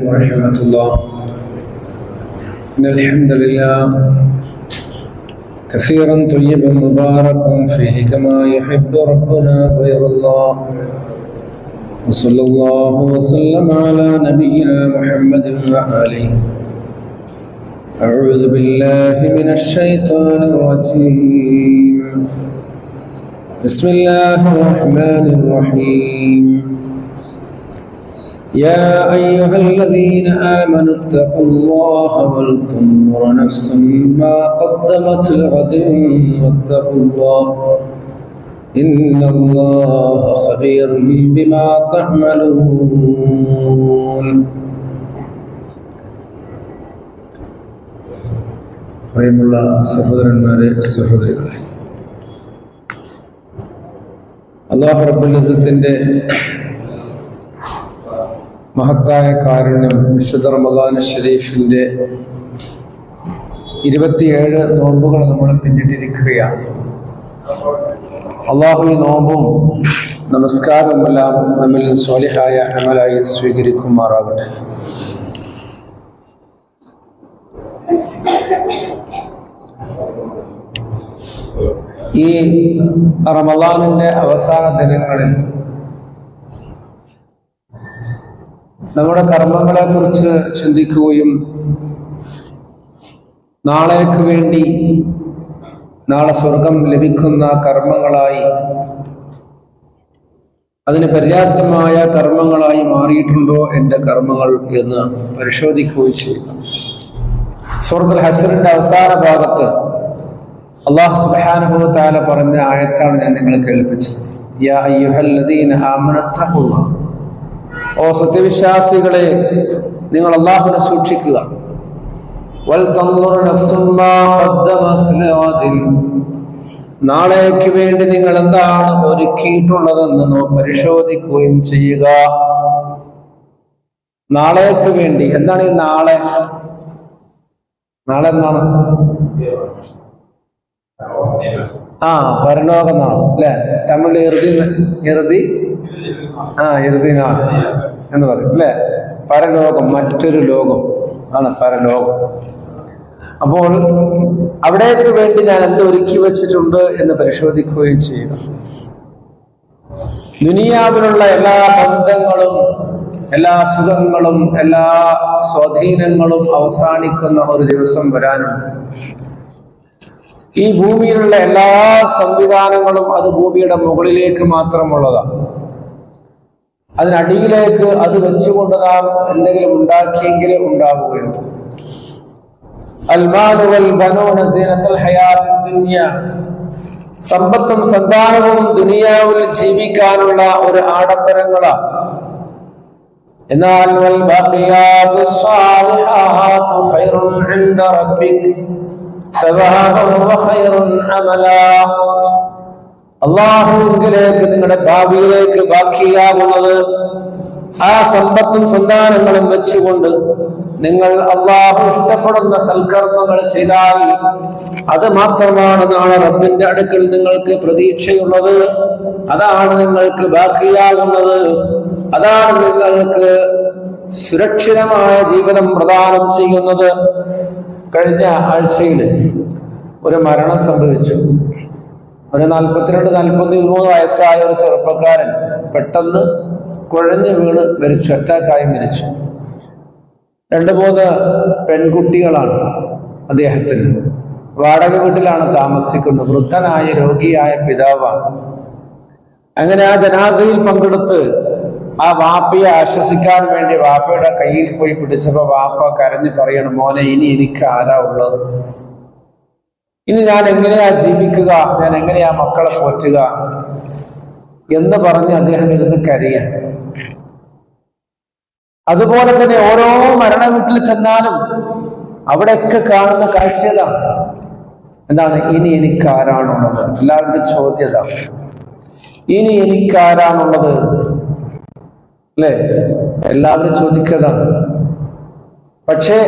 ورحمة الله. إن الحمد لله كثيرا طيبا مباركا فيه كما يحب ربنا غير الله. وصلى الله وسلم على نبينا محمد وآله. أعوذ بالله من الشيطان الرجيم. بسم الله الرحمن الرحيم. يا أيها الذين آمنوا اتقوا الله ولتنظر نفس ما قدمت لغد واتقوا الله إن الله خبير بما تعملون. പ്രിയമുള്ള സഹോദരന്മാരെ, സഹോദരികളെ, അല്ലാഹു റബ്ബുൽ ഇസ്സത്തിന്റെ മഹത്തായ കാരുണ്യം വിശുദ്ധ റമദാൻ ഷരീഫിന്റെ 27 നോമ്പുകൾ നമ്മൾ പിന്നിട്ടിരിക്കുകയാണ്. അള്ളാഹു ഈ നോമ്പും നമസ്കാരവുമെല്ലാം നമ്മിൽ സ്വാലിഹായ അമലായി സ്വീകരിക്കുമാറാകട്ടെ. ഈ റമദാനിന്റെ അവസാന ദിനങ്ങളിൽ നമ്മുടെ കർമ്മങ്ങളെ കുറിച്ച് ചിന്തിക്കുകയും നാളേക്ക് വേണ്ടി, നാളെ സ്വർഗം ലഭിക്കുന്ന കർമ്മങ്ങളായി, അതിന് പര്യാപ്തമായ കർമ്മങ്ങളായി മാറിയിട്ടുണ്ടോ എൻ്റെ കർമ്മങ്ങൾ എന്ന് പരിശോധിക്കുകയും ചെയ്യുന്നു. സൂറത്തുൽ ഹശ്റിന്റെ അവസാന ഭാഗത്ത് അല്ലാഹു സുബ്ഹാനഹു വ തആല പറഞ്ഞ ആയത്താണ് ഞാൻ നിങ്ങളെ കേൾപ്പിച്ചത്. യാ അയ്യുഹല്ലദീന ആമനൂ തഖുല്ലാഹ്, ഓ സത്യവിശ്വാസികളെ, നിങ്ങൾ അല്ലാഹുവിനെ സൂക്ഷിക്കുക. വൽ തൻദുർ നഫ്സും മാ ഖദ്ദമത് ലിഗദിൻ, നാളേക്ക് വേണ്ടി നിങ്ങൾ എന്താണ് ഒരുക്കിയിട്ടുള്ളതെന്ന് പരിശോധിക്കുകയും ചെയ്യുക. നാളേക്ക് വേണ്ടി എന്താണ് ഈ നാളെ? നാളെ എന്താണ്? പരലോക നാൾ അല്ലെ? തമിഴ് ഇറുതി നാൾ എന്ന് പറയും അല്ലെ? പരലോകം, മറ്റൊരു ലോകം ആണ് പരലോകം. അപ്പോൾ അവിടേക്ക് വേണ്ടി ഞാൻ എന്ത് ഒരുക്കി വച്ചിട്ടുണ്ട് എന്ന് പരിശോധിക്കുകയും ചെയ്യുക. ദുനിയാവിലുള്ള എല്ലാ ബന്ധങ്ങളും, എല്ലാ സുഖങ്ങളും, എല്ലാ സ്വാധീനങ്ങളും അവസാനിക്കുന്ന ഒരു ദിവസം വരാനുണ്ട്. ഈ ഭൂമിയിലുള്ള എല്ലാ സംവിധാനങ്ങളും അത് ഭൂമിയുടെ മുകളിലേക്ക് മാത്രമുള്ളതാണ്. അതിനടിയിലേക്ക് അത് വെച്ചുകൊണ്ട് നാം എന്തെങ്കിലും ഉണ്ടാക്കിയെങ്കിലേ ഉണ്ടാവുകയുള്ളൂ. അൽമാലു വൽ ബനൂന സീനത്തുൽ ഹയാത്തിദ് ദുനിയ, സമ്പത്തും സന്താനവും ദുനിയാവിൽ ജീവിക്കാനുള്ള ഒരു ആഡംബരങ്ങളാണ്. എന്നാൽ വൽ ബഖിയാതുസ് സ്വാലിഹാതു ഖൈറുൻ ഇൻദ റബ്ബിക സവാബൻ വ ഖൈറുൻ അമലാ, അല്ലാഹുവിലേക്ക് നിങ്ങളുടെ ഭാവിയിലേക്ക് ബാക്കിയാകുന്നത് ആ സമ്പത്തും സന്താനങ്ങളും വെച്ചുകൊണ്ട് നിങ്ങൾ അല്ലാഹു ഇഷ്ടപ്പെടുന്ന സൽക്കർമ്മങ്ങൾ ചെയ്താൽ അത് മാത്രമാണ് നാളെ റബ്ബിന്റെ അടുക്കൽ നിങ്ങൾക്ക് പ്രതീക്ഷയുള്ളത്. അതാണ് നിങ്ങൾക്ക് ബാക്കിയാകുന്നത്. അതാണ് നിങ്ങൾക്ക് സുരക്ഷിതമായ ജീവിതം പ്രദാനം ചെയ്യുന്നത്. കഴിഞ്ഞ ആഴ്ചയിൽ ഒരു മരണം സംഭവിച്ചു. ഒരു 42-43 വയസ്സായ ഒരു ചെറുപ്പക്കാരൻ പെട്ടെന്ന് കുഴഞ്ഞു വീണ് മരിച്ചു. അറ്റാക്കായി മരിച്ചു. 2-3 പെൺകുട്ടികളാണ് അദ്ദേഹത്തിന്. വാടക വീട്ടിലാണ് താമസിക്കുന്നത്. വൃദ്ധനായ രോഗിയായ പിതാവാണ്. അങ്ങനെ ആ ജനാസയിൽ പങ്കെടുത്ത് ആ വാപ്പയെ ആശ്വസിക്കാൻ വേണ്ടി വാപ്പയുടെ കയ്യിൽ പോയി പിടിച്ചപ്പോ വാപ്പ കരഞ്ഞു പറയണം, മോനെ, ഇനി എനിക്ക് ആരാ ഉള്ളത്? ഇനി ഞാൻ എങ്ങനെയാ ജീവിക്കുക? ഞാൻ എങ്ങനെയാ മക്കളെ പോറ്റുക എന്ന് പറഞ്ഞ് അദ്ദേഹം ഇരുന്ന് കരയാൻ. അതുപോലെ തന്നെ ഓരോ മരണ വീട്ടിൽ ചെന്നാലും അവിടെയൊക്കെ കാണുന്ന കാഴ്ചയതാണ്. എന്താണ്? ഇനി എനിക്കാരാണുള്ളത്? എല്ലാവരുടെ ചോദ്യത, ഇനി എനിക്കാരാണുള്ളത് അല്ലെ? എല്ലാവരും ചോദിക്കതാണ്. പക്ഷേ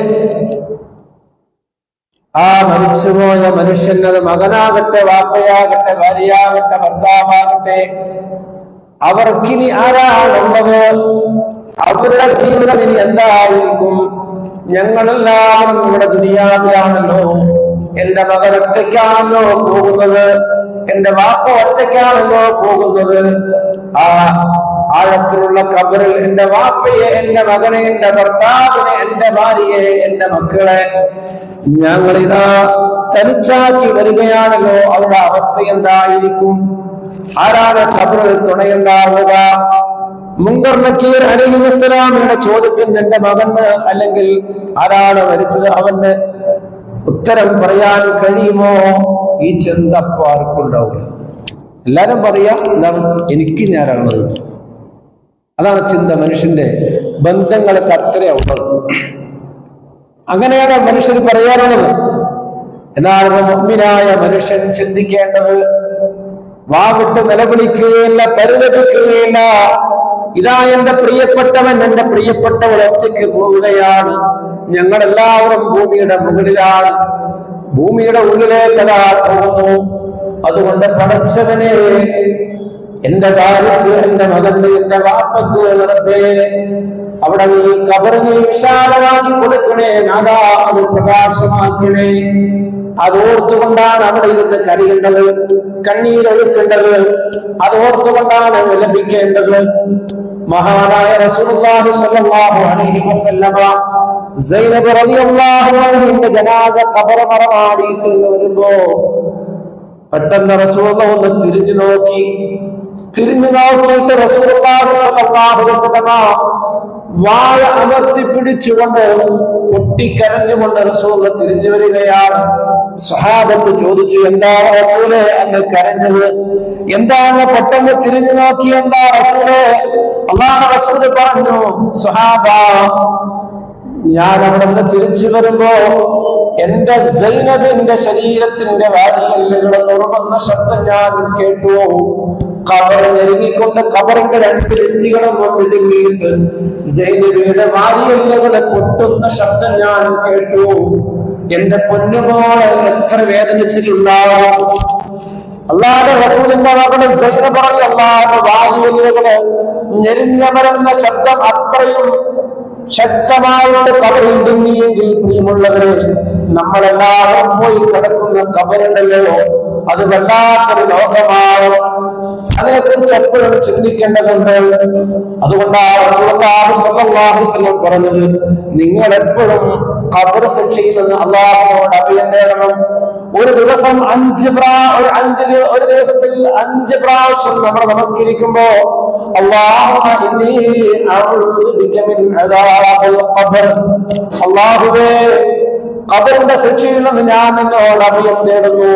ആ മരിച്ചുപോയ മനുഷ്യൻ, അത് മകനാകട്ടെ, വാപ്പയാകട്ടെ, ഭാര്യയാകട്ടെ, ഭർത്താവാകട്ടെ, അവർക്കിനി ആരാണുള്ളത്? അവരുടെ ജീവിതം ഇനി എന്തായിരിക്കും? ഞങ്ങളെല്ലാവരും ഇവിടെ ദുനിയാവിലാണല്ലോ. എന്റെ മകൻ ഒറ്റയ്ക്കാണല്ലോ പോകുന്നത്, എന്റെ വാപ്പ ഒറ്റയ്ക്കാണല്ലോ പോകുന്നത്. ആ ആഴത്തിലുള്ള ഖബറിൽ എന്റെ വാപ്പയെ, എന്റെ മകനെ, എന്റെ ഭർത്താവിനെ, എന്റെ ഭാര്യയെ, എന്റെ മക്കളെ ഞങ്ങളിതാ തനിച്ചാക്കി വരികയാണല്ലോ. അവരുടെ അവസ്ഥ എന്തായിരിക്കും? ആരാണ് ഖബറിൽ തുണയുണ്ടാവുക? മുങ്കർ നക്കീർ അലൈഹിസ്സലാമിന്റെ ചോദ്യത്തിന് എന്റെ മകന് അല്ലെങ്കിൽ ആരാണ് മരിച്ചത് അവന് ഉത്തരം പറയാൻ കഴിയുമോ? ഈ ചിന്ത അപ്പൊ ആർക്കും ഉണ്ടാവില്ല. എല്ലാരും പറയാ എന്താണ്, എനിക്ക് ഞാനാണത്. അതാണ് ചിന്ത. മനുഷ്യന്റെ ബന്ധങ്ങളൊക്കെ അത്രയാ ഉള്ളത്. അങ്ങനെയാണ് മനുഷ്യർ പറയാറുള്ളത്. എന്നാൽ മുഅ്മിനായ മനുഷ്യൻ ചിന്തിക്കേണ്ടത്, വാവിട്ട് നിലവിളിക്കുകയില്ല, പരിതപിക്കുകയില്ല. ഇതാ എന്റെ പ്രിയപ്പെട്ടവൻ, എന്റെ പ്രിയപ്പെട്ടവൾ ഒറ്റയ്ക്ക് പോവുകയാണ്. ഞങ്ങളെല്ലാവരും ഭൂമിയുടെ മുകളിലാണ്, ഭൂമിയുടെ ഉള്ളിലേക്ക് അതാ പോകുന്നു. അതുകൊണ്ട് പടച്ചവനെ, എന്റെ ഭാര്യക്ക്, എന്റെ മകന്റെ, എന്റെ വാപ്പക്ക് റബ്ബേ, അവിടെ നീ ഖബറിനെ വിശാലമാക്കി കൊടുക്കണേ നാഥാ, അത് പ്രകാശമാക്കണേ. അതോർത്തുകൊണ്ടാണ് അവിടെ ഇരുന്ന് കരയേണ്ടത്, കണ്ണീരൊഴുക്കേണ്ടത്. അതോർത്തുകൊണ്ടാണ് വിലപിക്കേണ്ടത്. മഹാനായ റസൂലുള്ളാഹി സ്വല്ലല്ലാഹു അലൈഹി വസല്ലമ സൈനബ് റളിയല്ലാഹു അൻഹയുടെ ജനാസ ഖബർ മറമാടിയിട്ട് വരുമ്പോ പെട്ടെന്ന് റസൂലുള്ളാഹി ഒന്ന് തിരിഞ്ഞു നോക്കിയിട്ട് റസൂലുള്ളാഹി സ്വല്ലല്ലാഹു അലൈഹി വസല്ലമ വായ അമർത്തി പിടിച്ചുകൊണ്ട് പൊട്ടിക്കരഞ്ഞുകൊണ്ട് റസൂലുള്ളാഹി തിരിഞ്ഞു വരികയാണ്. സ്വഹാബത്ത് ചോദിച്ചു, എന്താ റസൂലേ അങ്ങ് കരഞ്ഞത്? എന്താണ് പെട്ടെന്ന് തിരിഞ്ഞു നോക്കി? എന്താ റസൂലേ? അല്ലാഹു റസൂൽ പറഞ്ഞു, സ്വഹാബ, ഞാൻ അവിടെ നിന്ന് തിരിച്ചു വരുമ്പോ എന്റെ സൈനബിന്റെ ശരീരത്തിന്റെ വാരിയെല്ലുകൾ ഉറങ്ങുന്ന ശബ്ദം ഞാൻ കേട്ടു. ഖബർ ഞെരുങ്ങിക്കൊണ്ട് ഖബറിന്റെ രണ്ട് ഭിത്തികളും ഒന്നിടുങ്ങിയിട്ട് സൈനബിയുടെ വാരിയെല്ലുകളെ പൊട്ടുന്ന ശബ്ദം ഞാൻ കേട്ടു. എന്റെ പൊന്നുപോലെ എത്ര വേദനിച്ചിട്ടുണ്ടാവും. അല്ലാഹുവിന്റെ റസൂലിന്റെ മകളെ സൈനബ് പറഞ്ഞു, അല്ലാഹുവിന്റെ വാരിയെല്ലുകളെ ഞെരിഞ്ഞമരുന്ന ശബ്ദം അത്രയും ശക്തമായിട്ട് ഖബറിൽ ഇടുങ്ങിയെങ്കിൽ, പ്രിയമുള്ളവരെ, നമ്മളെല്ലാവരും പോയി കിടക്കുന്ന ഖബറുണ്ടല്ലോ, അത് വല്ലാത്തൊരു ലോകമാണ്. അതിനെക്കുറിച്ച് എപ്പോഴും ചിന്തിക്കേണ്ടതുണ്ട്. അതുകൊണ്ടാണ് റസൂലുള്ളാഹി സ്വല്ലല്ലാഹു അലൈഹി വസല്ലം പറഞ്ഞത്, നിങ്ങൾ എപ്പോഴും ഖബർ ശിക്ഷയിൽ നിന്ന് അല്ലാഹുവിനോട് അഭയം തേടണം. ഒരു ദിവസം ഒരു ദിവസത്തിൽ 5 പ്രാവശ്യം നമ്മൾ നമസ്കരിക്കുമ്പോ അല്ലാഹുമ്മ ഇന്നി അഊദു ബിക മിൻ അദാബിൽ ഖബർ, അല്ലാഹുവേ, ഖബറിന്റെ ശിക്ഷയിൽ നിന്ന് ഞാൻ നിന്നോട് അഭയം തേടുന്നു.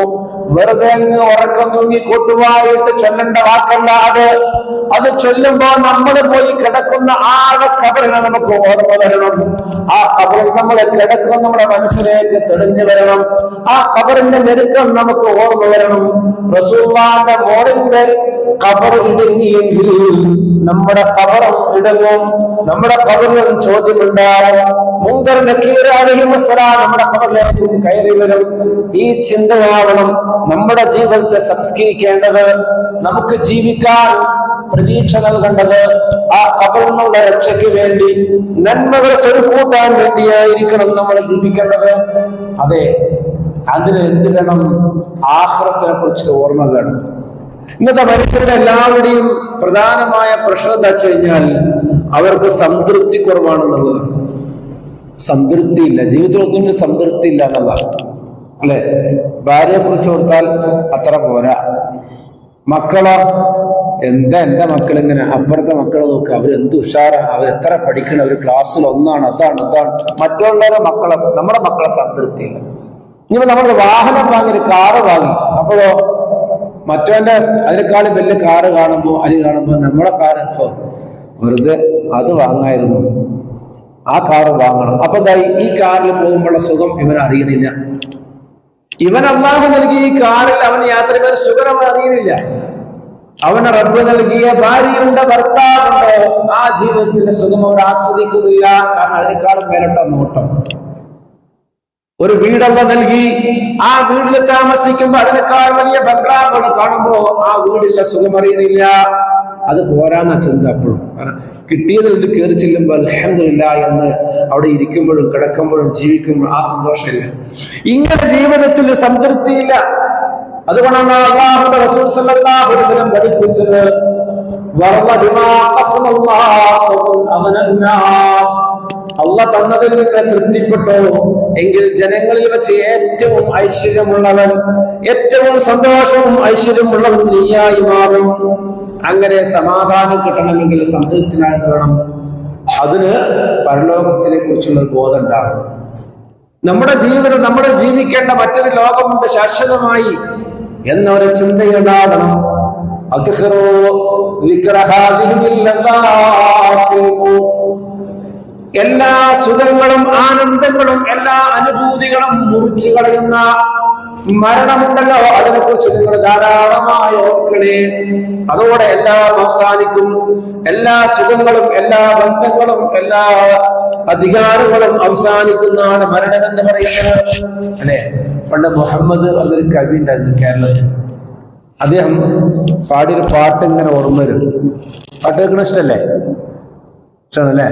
വെറുതെ അങ്ങ് ഉറക്കം തൂങ്ങി കൊട്ടുവായിട്ട് ചൊല്ലേണ്ട വാക്കല്ലാതെ അത് ചൊല്ലുമ്പോ നമ്മൾ പോയി കിടക്കുന്ന ആകെ ഖബറിനെ നമുക്ക് ഓർമ്മ വരണം. ആ ഖബറിൽ നമ്മൾ കിടക്കുന്ന നമ്മുടെ മനസ്സിലേക്ക് തെളിഞ്ഞു വരണം. ആ ഖബറിന്റെ ഞെരുക്കം നമുക്ക് ഓർമ്മ വരണം. റസൂലുള്ളാഹിന്റെ മോളിന്റെ ഖബർ ഇടുങ്ങിയെങ്കിൽ നമ്മുടെ ഖബറും ഇടങ്ങും, നമ്മുടെ ഖബറിലും ചോദ്യമുണ്ടാകും. മുങ്കർ നക്കീർ അലൈഹിസ്സലാം നമ്മുടെ ഖബറിലേക്ക് കയറി വരും. ഈ ചിന്തയാവണം നമ്മുടെ ജീവിതത്തെ സംസ്കരിക്കേണ്ടത്. നമുക്ക് ജീവിക്കാൻ പ്രതീക്ഷ നൽകേണ്ടത് ആ ഖബറിനുള്ള രക്ഷയ്ക്ക് വേണ്ടി, നന്മകൾ സ്വരുക്കൂട്ടാൻ വേണ്ടിയായിരിക്കണം നമ്മൾ ജീവിക്കേണ്ടത്. അതെ, അതിന് എന്ത് വേണം? ആഖിറത്തിനെ കുറിച്ച് ഓർമ്മ വേണം. ഇന്നത്തെ മനുഷ്യരുടെ എല്ലാവരുടെയും പ്രധാനമായ പ്രശ്നം എന്താ വെച്ച് കഴിഞ്ഞാൽ, അവർക്ക് സംതൃപ്തി കുറവാണെന്നുള്ളതാണ്. സംതൃപ്തി ഇല്ല, ജീവിതത്തിലൊന്നും സംതൃപ്തി ഇല്ല എന്നുള്ളതാണ്, അല്ലെ? ഭാര്യയെ കുറിച്ച് ഓർത്താൽ അത്ര പോരാ. മക്കളോ, എന്താ എന്റെ മക്കൾ ഇങ്ങനെ, അപ്പുറത്തെ മക്കളെ നോക്കുക, അവരെന്ത് ഉഷാറാ, അവരെത്ര പഠിക്കണം, അവർ ക്ലാസ്സിൽ ഒന്നാണ്, അതാണ്. മറ്റുള്ളവരുടെ മക്കളെ, നമ്മുടെ മക്കളെ സംതൃപ്തി ഇല്ല. ഇനി നമ്മൾ വാഹനം വാങ്ങി, ഒരു കാറ് വാങ്ങി, അപ്പോഴോ മറ്റവന്റെ അതിനേക്കാളും വലിയ കാറ് കാണുമ്പോ നമ്മുടെ കാറ് വെറുതെ അത് വാങ്ങായിരുന്നു, ആ കാറ് വാങ്ങണം. അപ്പൊ എന്തായി, ഈ കാറിൽ പോകുമ്പോഴുള്ള സുഖം ഇവൻ അറിയുന്നില്ല. ഇവൻ അല്ലാഹു നൽകിയ ഈ കാറിൽ അവൻ യാത്ര ചെയ്യുന്ന സുഖം അറിയുന്നില്ല. അവന് റബ്ബ് നൽകിയ ഭാര്യയുണ്ട്, ഭർത്താവുണ്ട്, ആ ജീവിതത്തിന്റെ സുഖം അവർ ആസ്വദിക്കുന്നില്ല. കാരണം അതിനേക്കാളും മേലോട്ട നോട്ടം. ഒരു വീടല്ല നൽകി, ആ വീട്ടിൽ താമസിക്കുമ്പോ അതിനേക്കാൾ വലിയ ബംഗ്ലാവുകൾ കാണുമ്പോ ആ വീടില്ല സുഖം അറിയുന്നില്ല. അത് പോരാന്ന ചിന്ത അപ്പോഴും. കാരണം കിട്ടിയതിൽ കയറി ചെല്ലുമ്പോൾ അൽഹംദുലില്ലാഹ് എന്ന് അവിടെ ഇരിക്കുമ്പോഴും കിടക്കുമ്പോഴും ജീവിക്കുമ്പോഴും ആ സന്തോഷമില്ല. ഇങ്ങനെ ജീവിതത്തിൽ സംതൃപ്തിയില്ല. അതുകൊണ്ടാണ് അല്ലാഹുവിന്റെ റസൂൽ സല്ലല്ലാഹു അലൈഹി വസല്ലം പഠിപ്പിച്ചത് അള്ളാഹ് തന്നതിൽ നിന്ന് തൃപ്തിപ്പെട്ടോ എങ്കിൽ ജനങ്ങളിൽ വെച്ച് ഏറ്റവും ഐശ്വര്യമുള്ളവൻ, ഏറ്റവും സന്തോഷവും ഐശ്വര്യമുള്ളവൻ നീയായി മാറും. അങ്ങനെ സമാധാനം കിട്ടണമെങ്കിൽ സംതൃപ്തനായി വേണം. അതിന് പരലോകത്തിനെ കുറിച്ചുള്ള ബോധം ഉണ്ടാകും. നമ്മുടെ ജീവിതം, നമ്മുടെ ജീവിക്കേണ്ട മറ്റൊരു ലോകമുണ്ട് ശാശ്വതമായി എന്നൊരു ചിന്തയുണ്ടാകണം. എല്ലാ സുഖങ്ങളും ആനന്ദങ്ങളും എല്ലാ അനുഭൂതികളും മുറിച്ചു കളയുന്ന മരണമുണ്ടല്ലോ, അതിനെ കുറിച്ച് നിങ്ങൾ ധാരാളമായി ഓർക്കണേ. അതോടെ എല്ലാം അവസാനിക്കും. എല്ലാ സുഖങ്ങളും എല്ലാ ബന്ധങ്ങളും എല്ലാ അധികാരങ്ങളും അവസാനിക്കുന്നതാണ് മരണം എന്ന് പറയുന്നത്. അല്ലെ, പണ്ട് മുഹമ്മദ് അതൊരു കവി ഉണ്ടായിരുന്നു കേരളത്തിൽ. അദ്ദേഹം പാടിയൊരു പാട്ട് ഇങ്ങനെ ഓർമ്മ വരും. പാട്ട് കേൾക്കണ ഇഷ്ടല്ലേ? ഇഷ്ടമാണല്ലേ?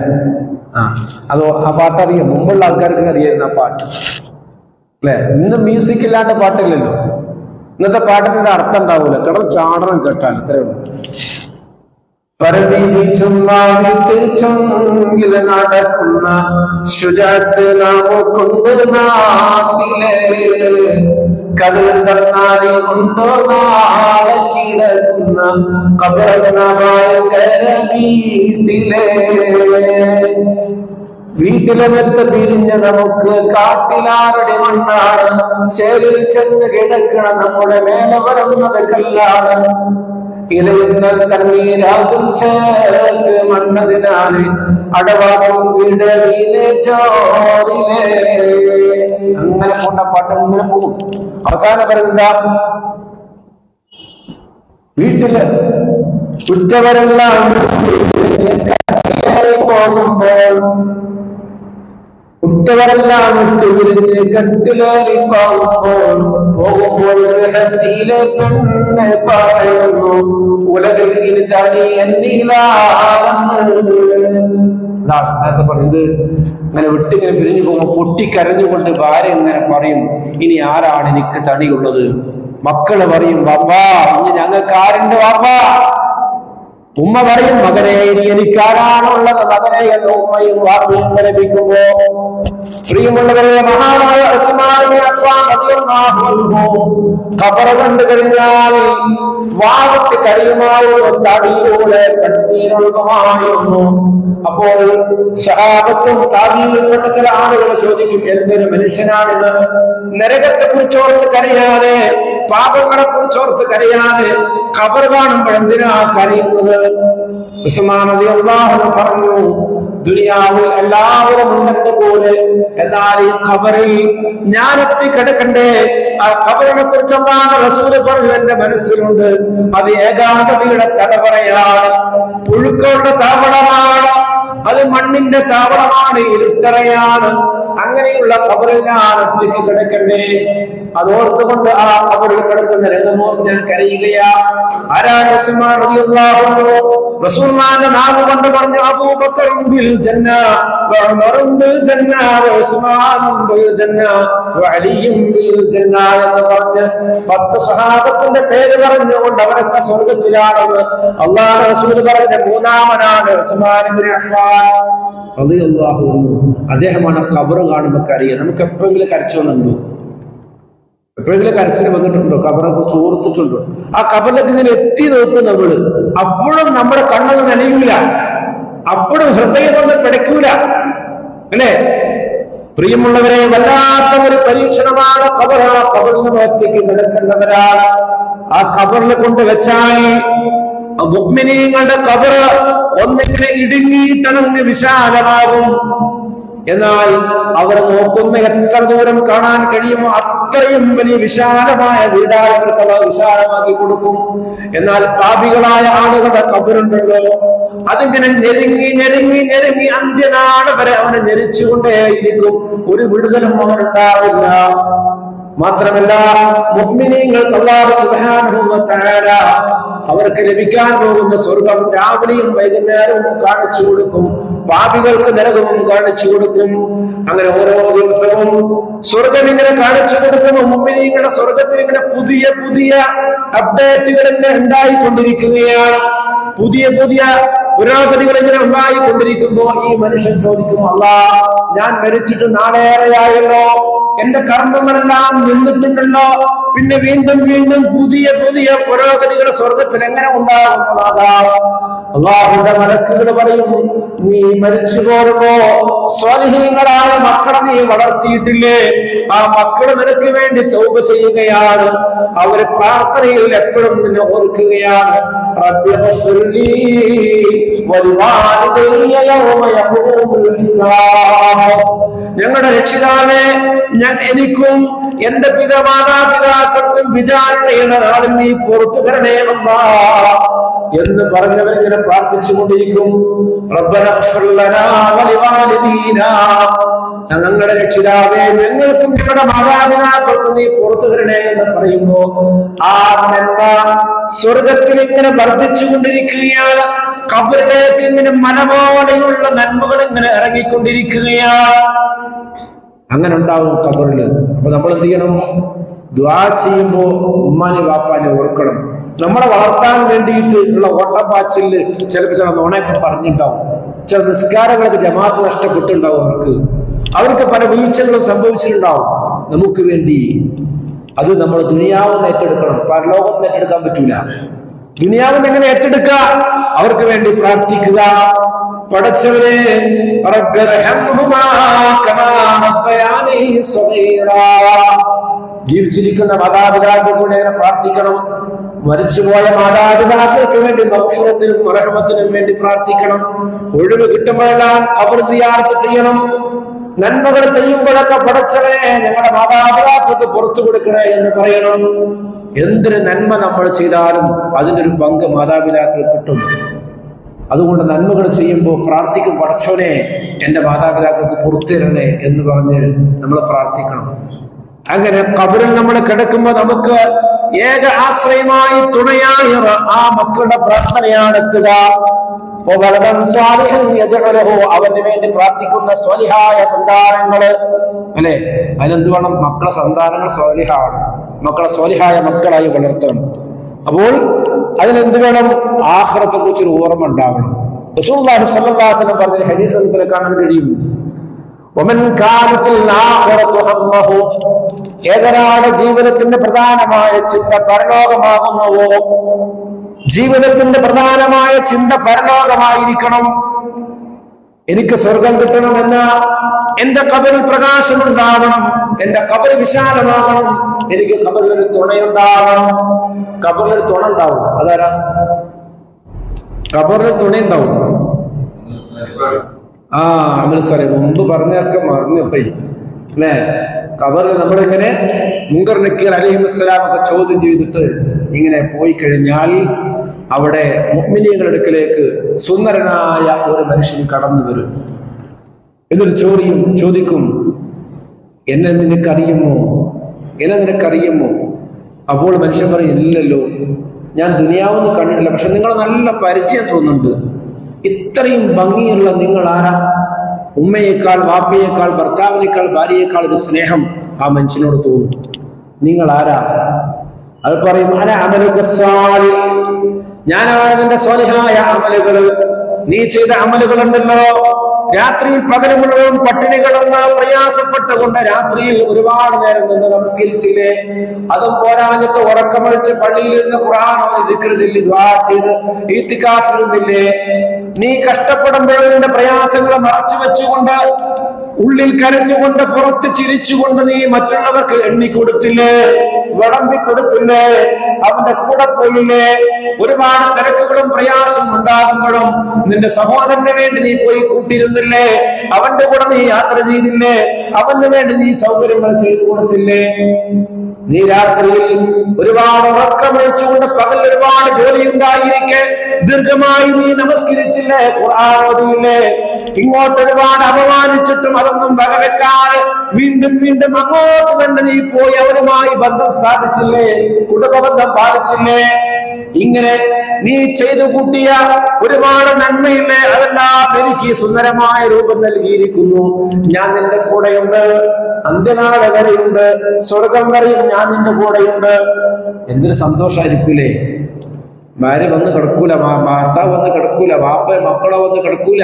അത് ആ പാട്ടറിയാം. മുമ്പുള്ള ആൾക്കാർക്ക് അറിയായിരുന്നു ആ പാട്ട്, അല്ലെ? ഇന്ന് മ്യൂസിക് ഇല്ലാണ്ട് പാട്ടില്ലല്ലോ. ഇന്നത്തെ പാട്ടിന് അർത്ഥം ഉണ്ടാവൂല, കിടന്ന് ചാടണം കേട്ടാൽ അത്രേ ഉള്ളൂ. ചുങ്കില് നടക്കുന്ന ശുചാത്ത് നാമൊക്കൊണ്ട് നാട്ടിലെ കടലിൽ കൊണ്ടോ നാളെ കിടക്കുന്ന കബറമായ വീട്ടിലെ മെത്ത പിരിഞ്ഞ നമുക്ക് കാട്ടിലാരുടെ മണ്ണാണ്. ചേലിൽ ചെന്ന് കിടക്കണ നമ്മുടെ മേലെ വരുന്നത് കല്ലാണ്. ഇലയുന്നൽ തണ്ണീരാകും ചേർത്ത് മണ്ണതിനാല് അടവാകും വീടയിലെ ചോറിലെ. അങ്ങനെ കൊണ്ട പാട്ട് ഇങ്ങനെ പോകും. അവസാനം പറയുന്ന വീട്ടില് ഉറ്റവരെല്ലാം പോകുമ്പോൾ ഉറ്റവരെല്ലാം വിട്ട് വിരിഞ്ഞ് കട്ടിലേറി പോകുമ്പോൾ ഗ്രഹത്തിലെ പെണ്ണ് പറയുന്നു ഉലകിൽ ഇനി തനി എന്നിലാണെന്ന്. നേരത്തെ പറഞ്ഞത് ഇങ്ങനെ വിട്ടിങ്ങനെ പിരിഞ്ഞു പോകുമ്പോൾ പൊട്ടിക്കരഞ്ഞുകൊണ്ട് ഭാര്യ ഇങ്ങനെ പറയും, ഇനി ആരാണ് എനിക്ക് തണിയുള്ളത്? മക്കള് പറയും, വാപ്പാ ഇനി ഞങ്ങൾക്ക് ആരുണ്ട് വാപ്പാ? ഉമ്മ പറയും, മകനെ ഇനി എനിക്കാരാണുള്ളത് മകനെ എന്ന് ഉമ്മയും വാപ്പയും ലഭിക്കുമ്പോ പ്രിയമുള്ളവരെ, മഹാനായ ഉസ്മാൻ ബിൻ അഫ്ഫാൻ റളിയല്ലാഹു അൻഹു ഖബർ കണ്ടു കഴിഞ്ഞാൽ വാവിട്ട് കരയുമായിരുന്നു, തടിയിലൂടെ കണ്ണീരൊഴുകുമായിരുന്നു. അപ്പോൾ സഹാബത്തും താബീഈങ്ങളിൽപ്പെട്ട ചില ആളുകൾ ചോദിക്കും, എന്തൊരു മനുഷ്യനാണിത്? നരകത്തെ കുറിച്ചോർത്ത് കരയാതെ, പാപങ്ങളെ കുറിച്ചോർത്ത് കരയാതെ ഖബർ കാണുമ്പോൾ എന്തിനാ കരയുന്നത്? ഉസ്മാൻ റളിയല്ലാഹു അൻഹു പറഞ്ഞു, ദുനിയാവിൽ എല്ലാവരും ഉണ്ടെന്റെ കൂടെ, എന്നാൽ ഈ ഖബറിൽ ഞാൻ എത്തിക്കിടക്കണ്ടേ? ആ ഖബറിനെ കുറിച്ച് അല്ലാഹുവിന്റെ റസൂൽ പറഞ്ഞു, എന്റെ മനസ്സിലുണ്ട്. അത് ഏകാന്തതയുടെ തടവറയാണ്, പുഴുക്കളുടെ താവളമാണ്, അത് മണ്ണിന്റെ താവളമാണ്, ഇരുട്ടറയാണ്. അങ്ങനെയുള്ള ഖബറിൽ ഞാൻ ഒറ്റയ്ക്ക് കിടക്കണ്ടേ? അതോർത്തുകൊണ്ട് ആ ഖബറിൽ കിടക്കുന്ന രംഗമോർത്ത് ഞാൻ കരയുകയാ. ആരാണ്? ഉസ്മാൻ റളിയല്ലാഹു അൻഹു. റസൂലുള്ളാഹിന്റെ നാമം കൊണ്ട് പറഞ്ഞു, അബൂബക്കറും ബിൽ ജന്ന വ ഉമറും ബിൽ ജന്ന വ ഉസ്മാനും ബിൽ ജന്ന വ അലിയും ബിൽ ജന്ന എന്ന് പറഞ്ഞ് 10 സ്വഹാബത്തിന്റെ പേര് പറഞ്ഞുകൊണ്ട് അവരൊക്കെ സ്വർഗ്ഗത്തിലാണെന്ന് അല്ലാഹുവിന്റെ റസൂൽ പറഞ്ഞ മൂന്നാമനാണ് ഉസ്മാൻ ഇബ്നു അഫ്ഫാൻ റളിയല്ലാഹു അൻഹു. അദ്ദേഹമാണ് ഖബർ കാണുമ്പോൾ കരയുക. നമുക്ക് എപ്പോഴെങ്കിലും കരച്ചോന്നുണ്ടോ? എപ്പോഴെങ്കിലും കരച്ചിൽ വന്നിട്ടുണ്ടോ? ഖബറെ കുറിച്ച് ഓർത്തിട്ടുണ്ടോ? ആ ഖബറിലേക്ക് ഇങ്ങനെ എത്തി നോക്കും നമ്മള്. അപ്പോഴും നമ്മുടെ കണ്ണൊന്നും നനയൂല, അപ്പോഴും ഹൃദയമൊന്നും പിടയ്ക്കൂല, അല്ലെ? പ്രിയമുള്ളവരെ, വല്ലാത്ത ഒരു പരീക്ഷണമാണ് ഖബർ. ആ ഖബറിന് ഒറ്റയ്ക്ക് നടക്കേണ്ടവരാണ്. ആ ഖബറിനെ കൊണ്ട് വെച്ചാൽ മുഅ്മിനീങ്ങളുടെ ഖബർ ഒന്നിങ്ങനെ ഇടുങ്ങിയിട്ടങ്ങ് വിശാലമാകും. എന്നാൽ അവർ നോക്കുന്ന എത്ര ദൂരം കാണാൻ കഴിയുമോ അത്രയും വലിയ വിശാലമായ വീടായവർക്ക് അത് വിശാലമാക്കി കൊടുക്കും. എന്നാൽ പാപികളായ ആളുകളുടെ ഖബറുണ്ടല്ലോ, അതിങ്ങനെ ഞെരുങ്ങി ഞെരുങ്ങി ഞെരുങ്ങി അന്ത്യനാട് വരെ അവനെ ഞെരിച്ചുകൊണ്ടേയിരിക്കും. ഒരു വിടുതലും അവനുണ്ടാവില്ല. മാത്രമല്ല മുഅ്മിനീങ്ങൾക്ക് അല്ലാഹു സുബ്ഹാനഹു വ തആല അവർക്ക് ലഭിക്കാൻ പോകുന്ന സ്വർഗം രാവിലെയും വൈകുന്നേരവും കാണിച്ചു കൊടുക്കും, പാപികൾക്ക് നരകവും കാണിച്ചു കൊടുക്കും. അങ്ങനെ ഓരോ ദിവസവും സ്വർഗം ഇങ്ങനെ കാണിച്ചു കൊടുക്കുമ്പോൾ മുഅ്മിനീങ്ങളുടെ സ്വർഗത്തിൽ ഇങ്ങനെ പുതിയ പുതിയ അപ്ഡേറ്റുകൾ ഇങ്ങനെ ഉണ്ടായിക്കൊണ്ടിരിക്കുകയാണ്. പുതിയ പുതിയ പുരോഗതികൾ ഇങ്ങനെ ഉണ്ടായിക്കൊണ്ടിരിക്കുമ്പോ ഈ മനുഷ്യൻ ചോദിക്കും, അല്ലാഹ്, ഞാൻ മരിച്ചിട്ട് നാളേറെയായല്ലോ, എന്റെ കർമ്മങ്ങളെല്ലാം നിന്നിട്ടുണ്ടല്ലോ, പിന്നെ വീണ്ടും വീണ്ടും പുതിയ പുതിയ പുരോഗതികൾ സ്വർഗത്തിൽ എങ്ങനെ ഉണ്ടാകുന്നതാ? അല്ലാഹുവിന്റെ മലക്കുകൾ പറയും, നീ മരിച്ചു പോരുമ്പോ സ്വാലിഹീങ്ങളായ മക്കളെ നീ വളർത്തിയിട്ടില്ലേ? ആ മക്കള് നിനക്ക് വേണ്ടി തൗബ ചെയ്യുകയാണ്, അവര് പ്രാർത്ഥനയിൽ എപ്പോഴും നിന്നെ ഓർക്കുകയാണ്. ഞങ്ങളുടെ രക്ഷിതാവേ, എനിക്കും എന്റെ മാതാപിതാക്കൾക്കും വിചാരണയുടെ നാളിൽ നീ പുറത്തു തരണേ അല്ലാഹ് എന്ന് പറഞ്ഞവരിങ്ങനെ പ്രാർത്ഥിച്ചുകൊണ്ടിരിക്കും. ഞങ്ങളുടെ രക്ഷിതാവേ, ഞങ്ങൾക്കും ഞങ്ങളുടെ മാതാപിതാക്കൾക്കും നീ പുറത്തു തരണേ എന്ന് പറയുമ്പോ ആ നന്മ സ്വർഗത്തിൽ ഇങ്ങനെ വർദ്ധിച്ചുകൊണ്ടിരിക്കുകയാണ്. ഖബറിലേക്ക് ഇങ്ങനെ മലപോലെയുള്ള നന്മകൾ ഇങ്ങനെ ഇറങ്ങിക്കൊണ്ടിരിക്കുകയാണ്. അങ്ങനെ ഉണ്ടാവും ഖബറില്. അപ്പൊ നമ്മൾ എന്ത് ചെയ്യണം? ദുആ ചെയ്യുമ്പോ ഉമ്മാനെ വാപ്പാനെ ഓർക്കണം. നമ്മളെ വളർത്താൻ വേണ്ടിയിട്ട് ഉള്ള ഓട്ടപ്പാച്ചില് ചിലപ്പോൾ ചില നോണയൊക്കെ പറഞ്ഞിട്ടുണ്ടാവും, ചില നിസ്കാരങ്ങളൊക്കെ ജമാഅത്ത് നഷ്ടപ്പെട്ടുണ്ടാവും, അവർക്ക് പല വീഴ്ചകളും സംഭവിച്ചിട്ടുണ്ടാവും നമുക്ക് വേണ്ടി. അത് നമ്മൾ ദുനിയാവിന് ഏറ്റെടുക്കണം, പരലോകത്തിന് ഏറ്റെടുക്കാൻ പറ്റൂല. ദുനിയാവിന് എങ്ങനെ ഏറ്റെടുക്കുക? അവർക്ക് വേണ്ടി പ്രാർത്ഥിക്കുക. പടച്ചവരെ, ജീവിച്ചിരിക്കുന്ന മാതാപിതാക്കൾക്ക് കൂടെ അങ്ങനെ പ്രാർത്ഥിക്കണം. മരിച്ചുപോയ മാതാപിതാക്കൾക്ക് വേണ്ടി മഗ്ഫിറത്തിനും റഹ്മത്തിനും വേണ്ടി പ്രാർത്ഥിക്കണം. ഒഴിവ് കിട്ടുമ്പോഴെല്ലാം ഖബർ സിയാറത്ത് ചെയ്യണം. നന്മകൾ ചെയ്യുമ്പോഴൊക്കെ പടച്ചവനെ ഞങ്ങളുടെ മാതാപിതാക്കൾക്ക് പുറത്തു കൊടുക്കണേ എന്ന് പറയണം. എന്തൊരു നന്മ നമ്മൾ ചെയ്താലും അതിൻ്റെ ഒരു പങ്ക് മാതാപിതാക്കൾ കിട്ടും. അതുകൊണ്ട് നന്മകൾ ചെയ്യുമ്പോൾ പ്രാർത്ഥിക്കും, പടച്ചോനെ എന്റെ മാതാപിതാക്കൾക്ക് പുറത്തു തരണേ എന്ന് പറഞ്ഞ് നമ്മൾ പ്രാർത്ഥിക്കണം. അങ്ങനെ ഖബറിൽ നമ്മൾ കിടക്കുമ്പോൾ നമുക്ക് ഏക ആശ്രയമായി തുണയായി ആ മക്കളുടെ പ്രാർത്ഥനയാണ് എത്തുക. അവന് വേണ്ടി പ്രാർത്ഥിക്കുന്ന സ്വലിഹായ സന്താനങ്ങള്, അല്ലെ? അതിനെന്ത് വേണം? മക്കളെ സന്താനങ്ങൾ സ്വലിഹാണ്, മക്കളെ സ്വലിഹായ മക്കളായി വളർത്തണം. അപ്പോൾ അതിനെന്ത് വേണം? ആഖിറത്തെ കുറിച്ചൊരു ഓർമ്മ ഉണ്ടാവണം. റസൂലുള്ളാഹി സ്വല്ലല്ലാഹു അലൈഹി വസല്ലം പറഞ്ഞ ഹദീസ് നമുക്ക് കാണാൻ കഴിയും. ഏതൊരാളുടെ ജീവിതത്തിന്റെ പ്രധാനമായ ചിന്ത പരലോകമാകുന്നുവോ, ജീവിതത്തിന്റെ പ്രധാനമായ ചിന്ത പരലോകമായിരിക്കണം. എനിക്ക് സ്വർഗം കിട്ടണമെന്ന, എന്റെ ഖബറിൽ പ്രകാശമുണ്ടാവണം, എന്റെ ഖബർ വിശാലമാകണം, എനിക്ക് ഖബറിലൊരു തുണയുണ്ടാവണം. ഖബറിലൊരു തുണ ഉണ്ടാവും. അതാരാ? ഖബറിൽ തുണയുണ്ടാവും. അമൽ സാലേ മുമ്പ് പറഞ്ഞൊക്കെ മറന്നു പോയി, അല്ലേ? ഖബറിൽ നമ്മളിങ്ങനെ മുങ്കർ നക്കീർ അലൈഹിസ്സലാം ഒക്കെ ചോദ്യം ചെയ്തിട്ട് ഇങ്ങനെ പോയി കഴിഞ്ഞാൽ അവിടെ മുഅ്മിനീങ്ങളുടെ അടുക്കലേക്ക് സുന്ദരനായ ഒരു മനുഷ്യൻ കടന്നു വരും. എന്നൊരു ചോദിക്കും, എന്നെ നിനക്കറിയുമോ? എന്നെ നിനക്കറിയുമോ? അപ്പോൾ മനുഷ്യൻ പറയും, ഇല്ലല്ലോ, ഞാൻ ദുനിയാവെന്ന് കണ്ടിട്ടില്ല, പക്ഷെ നിങ്ങളെ നല്ല പരിചയം തോന്നുന്നുണ്ട്. ഇത്രയും ഭംഗിയുള്ള നിങ്ങൾ ആരാ? ഉമ്മയേക്കാൾ, വാപ്പയേക്കാൾ, ഭർത്താവിനേക്കാൾ, ഭാര്യയേക്കാൾ ഒരു സ്നേഹം ആ മനുഷ്യനോട് തോന്നും. നിങ്ങൾ ആരാ? അത് പറയും, ഞാനാണ് നിന്റെ സ്വാലിഹായ അമലുകള്. നീ ചെയ്ത അമലുകളുണ്ടല്ലോ, രാത്രിയിൽ പകൽ മുഴുവൻ പട്ടിണി കിടന്ന് പ്രയാസപ്പെട്ടുകൊണ്ട് രാത്രിയിൽ ഒരുപാട് നേരം നിന്ന് നമസ്കരിച്ചില്ലേ? അതും പോരാഞ്ഞിട്ട് ഉറക്കമഴിച്ച് പള്ളിയിൽ നിന്ന് ഖുർആൻ ദിക്ർ ചൊല്ലി ദുആ ചെയ്ത് ഇത്തികാഫ് ഇരുന്നില്ലേ? നീ കഷ്ടപ്പെടുമ്പോൾ നിന്റെ പ്രയാസങ്ങളെ മറച്ചു വെച്ചുകൊണ്ട്, ഉള്ളിൽ കരഞ്ഞുകൊണ്ട്, പുറത്ത് ചിരിച്ചുകൊണ്ട് നീ മറ്റുള്ളവർക്ക് എണ്ണിക്കൊടുത്തില്ലേ? വിളമ്പി കൊടുത്തില്ലേ? അവന്റെ കൂടെ പോയില്ലേ? ഒരുപാട് തിരക്കുകളും പ്രയാസം ഉണ്ടാകുമ്പോഴും നിന്റെ സഹോദരന് വേണ്ടി നീ പോയി കൂട്ടിയിരുന്നില്ലേ? അവന്റെ കൂടെ നീ യാത്ര ചെയ്തില്ലേ? അവന് വേണ്ടി നീ സൗകര്യങ്ങൾ ചെയ്തു കൊടുത്തില്ലേ? നീ രാത്രിയിൽ ഒരുപാട് ഉറക്കമഴിച്ചുകൊണ്ട് പകൽ ഒരുപാട് ജോലി ഉണ്ടായിരിക്കെ ദീർഘമായി നീ നമസ്കരിച്ചില്ലേ, ഖുർആൻ ഓതിയില്ലേ, ഇങ്ങോട്ട് ഒരുപാട് അപമാനിച്ചിട്ടും അതൊന്നും വകവെക്കാതെ വീണ്ടും വീണ്ടും അങ്ങോട്ട് തന്നെ നീ പോയി അവരുമായി ബന്ധം സ്ഥാപിച്ചില്ലേ, കുടുംബബന്ധം പാലിച്ചില്ലേ, ഇങ്ങനെ നീ ചെയ്തു കൂട്ടിയ ഒരുപാട് നന്മയില്ലേ, അതെല്ലാം എനിക്ക് സുന്ദരമായ രൂപം നൽകിയിരിക്കുന്നു. ഞാൻ നിന്റെ കൂടെയുണ്ട്, അന്ത്യനാള് വരെയുണ്ട്, സ്വർഗം വരെയും ഞാൻ നിന്റെ കൂടെയുണ്ട്. എന്തൊരു സന്തോഷായിരിക്കൂലേ. ഭാര്യ വന്ന് കിടക്കൂല, ഭർത്താവ് വന്ന് കിടക്കൂല, വാപ്പ മക്കളെ വന്ന് കിടക്കൂല,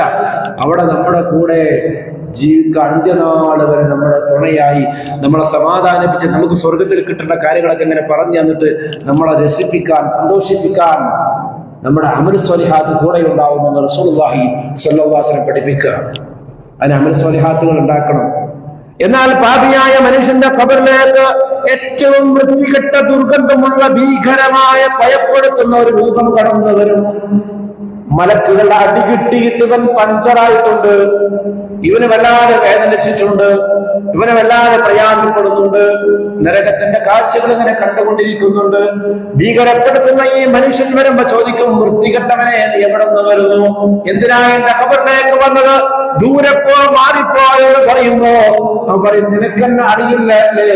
അവിടെ നമ്മുടെ കൂടെ ജീവിക്കാൻ അന്ത്യനാള് വരെ നമ്മുടെ തുണയായി നമ്മളെ സമാധാനിപ്പിച്ച് നമുക്ക് സ്വർഗത്തിൽ കിട്ടേണ്ട കാര്യങ്ങളൊക്കെ ഇങ്ങനെ പറഞ്ഞു തന്നിട്ട് നമ്മളെ രസിപ്പിക്കാൻ, സന്തോഷിപ്പിക്കാൻ നമ്മുടെ അമൽ സ്വാലിഹാത്ത് കൂടെ ഉണ്ടാവുമെന്ന് റസൂലുള്ളാഹി സ്വല്ലല്ലാഹു അലൈഹി വസല്ലം പഠിപ്പിക്കുക. അതിന് അമൽ സ്വാലിഹാത്തുകൾ ഉണ്ടാക്കണം. എന്നാൽ പാപിയായ മനുഷ്യന്റെ ഖബറിലേക്ക് ഏറ്റവും വൃത്തികെട്ട ദുർഗന്ധമുള്ള ഭീകരമായ ഭയപ്പെടുത്തുന്ന ഒരു രൂപം കടന്നു വരും. മലക്കുകളുടെ അടികിട്ടിയിട്ട് ഇവൻ പഞ്ചറായിട്ടുണ്ട്, ഇവന് വല്ലാതെ വേദനിച്ചിട്ടുണ്ട്, ഇവനെ വല്ലാതെ പ്രയാസപ്പെടുന്നുണ്ട്, നരകത്തിന്റെ കാഴ്ചകൾ ഇങ്ങനെ കണ്ടുകൊണ്ടിരിക്കുന്നുണ്ട്. ഭീകരപ്പെടുത്തുന്ന ഈ മനുഷ്യൻ വരുമ്പോ ചോദിക്കും, വൃത്തികെട്ടവനെ നീ എവിടെ നിന്ന് വരുന്നു, എന്തിനാ എന്റെ ഖബറിലേക്ക് വന്നത്, ദൂരെ പോ, മാറിപ്പോ എന്ന് പറയുമ്പോ അവൻ പറയും, നിനക്കെന്നെ അറിയില്ല അല്ലേ,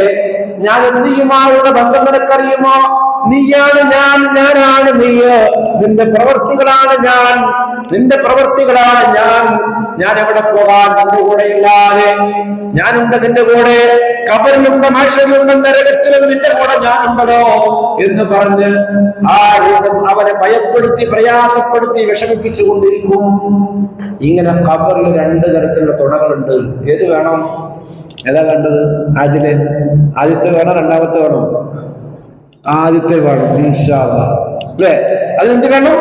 ഞാൻ എന്തിയുമായുള്ള ബന്ധം നിനക്കറിയുമോ, നീയാണ് ഞാൻ, ഞാനാണ് നീ, നിന്റെ പ്രവർത്തികളാണ് ഞാൻ, നിന്റെ പ്രവർത്തികളാണ് ഞാൻ, ഞാൻ എവിടെ പോകാൻ നിന്റെ കൂടെ ഇല്ലാതെ, ഞാനുണ്ട് നിന്റെ കൂടെ, ഖബറിലുണ്ട്, മഹ്ശറിലുണ്ട്, നരകത്തിലും നിന്റെ കൂടെ ഞാനുണ്ടല്ലോ എന്ന് പറഞ്ഞ് ആ രൂപം അവനെ ഭയപ്പെടുത്തി, പ്രയാസപ്പെടുത്തി, വിഷമിപ്പിച്ചു കൊണ്ടിരിക്കും. ഇങ്ങനെ ഖബറിൽ രണ്ട് തരത്തിലുള്ള തുണകളുണ്ട്. ഏത് വേണം, ഏതാ വേണ്ടത്? ആദ്യത്തെ വേണോ രണ്ടാമത്തെ വേണോ? ആദ്യത്തെ വേണം ഇൻഷാ അല്ലാഹ്, അല്ലേ? അതിനെന്ത് വേണം?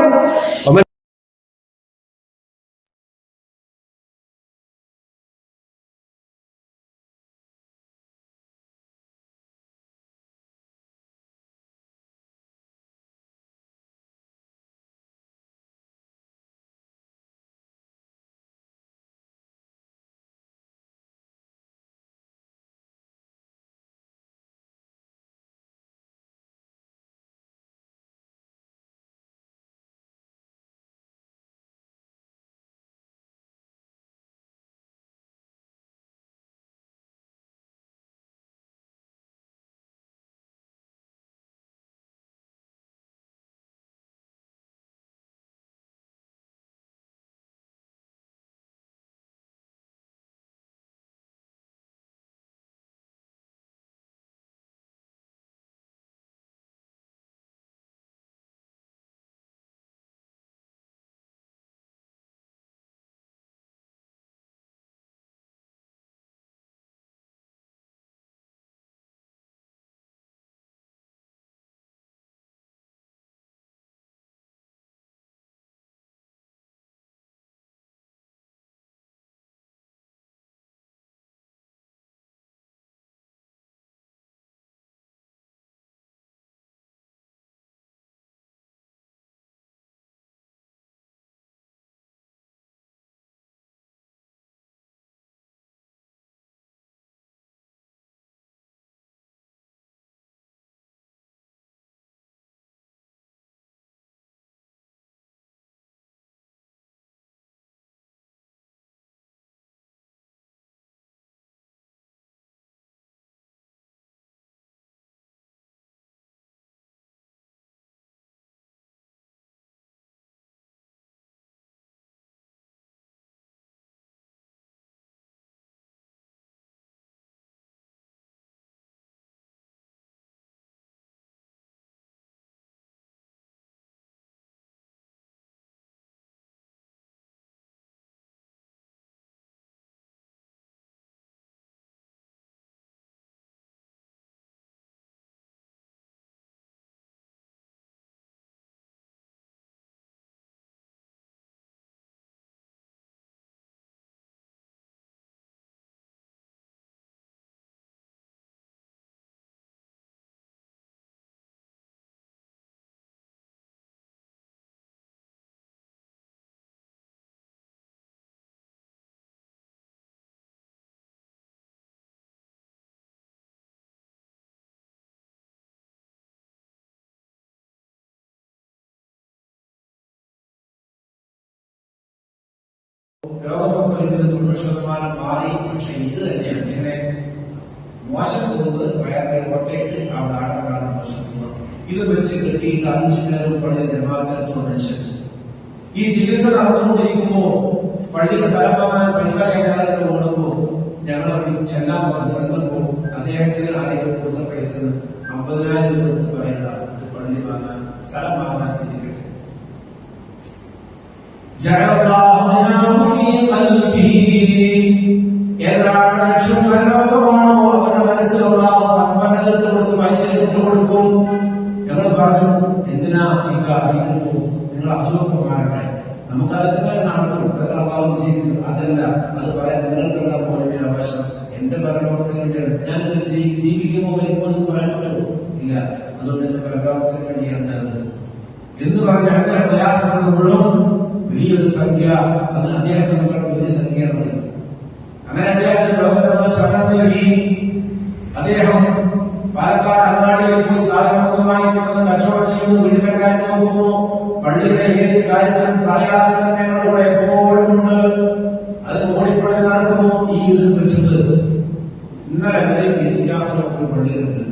രോഗമൊക്കെ ഒരു 90% മാറി. പക്ഷെ ഇത് തന്നെയാണ് ഇങ്ങനെ മോശം തോന്നുന്നത് വയറിൽ ഒട്ടയിട്ട് അവിടെ ആടക്കാണ് മോശം തോന്നുന്നത്. ഇത് വെച്ച് കെട്ടിയിട്ട് 5 നേരം പള്ളി ജമാഅത്തിനെത്തുന്ന മനുഷ്യൻ ഈ ചികിത്സ നടന്നുകൊണ്ടിരിക്കുമ്പോ പള്ളിക്ക് സ്ഥലം വാങ്ങാൻ പൈസ കൈകാര്യം കൊണ്ടുമ്പോ ഞങ്ങൾ ചെന്നപ്പോ അദ്ദേഹത്തിന് ആരെങ്കിലും കൊടുത്ത പൈസ 50,000 കൊടുത്ത് പറയണ്ട പള്ളി വാങ്ങാൻ സ്ഥലം വാങ്ങാൻ ഇരിക്കട്ടെ. ഏതാണ് ലക്ഷ്യം ലോകമാണോ അവരുടെ മനസ്സിലുള്ള സമ്പന്നതർക്ക് കൊടുക്കും, ഐശ്വര്യത്തിന് കൊടുക്കും. ഞങ്ങൾ പറഞ്ഞു എന്തിനാ ഇതിപ്പോ നിങ്ങൾ അസുഖമൊക്കെ മാറട്ടെ, നമുക്കതൊക്കെ നടക്കും, അതൊക്കെ അഭാവം ജീവിക്കും. അതല്ല, അത് പറയാൻ നിങ്ങൾക്ക് എന്താ പോലെ അവകാശം? എന്റെ പരലോകത്തിന് വേണ്ടിയാണ് ഞാനിത് ജീവിക്കുമ്പോൾ വരുമ്പോൾ നിങ്ങൾക്ക് പറയാൻ പറ്റുമോ? ഇല്ല. അതുകൊണ്ട് എന്റെ പരലോകത്തിന് വേണ്ടിയാണ് ഞാനത് എന്ന് പറഞ്ഞ് അങ്ങനെ പ്രയാസപ്പെടുമ്പോഴും വലിയൊരു സംഖ്യ അത് അദ്ദേഹത്തിന് വലിയ സംഖ്യയാണ്. അങ്ങനെ അദ്ദേഹത്തിന് ലോകത്തുള്ള ശരണം നൽകി. അദ്ദേഹം പാലക്കാട് അങ്ങാടിയിൽ പോയി സാധനങ്ങളുമായി കൊണ്ടുവന്ന് കച്ചവടം ചെയ്യുന്നു, വീട്ടിലെ കാര്യം നോക്കുന്നു, പള്ളിയുടെ ഏത് കാര്യത്തിലും പറയാതെ തന്നെ ഞങ്ങളുടെ എപ്പോഴും ഉണ്ട്. അത് ഓടിപ്പഴം നടക്കുന്നു. ഈ ഇത് വെച്ചത് ഇന്നലെ എത്തിക്കാത്ത പള്ളിയിലുണ്ട്.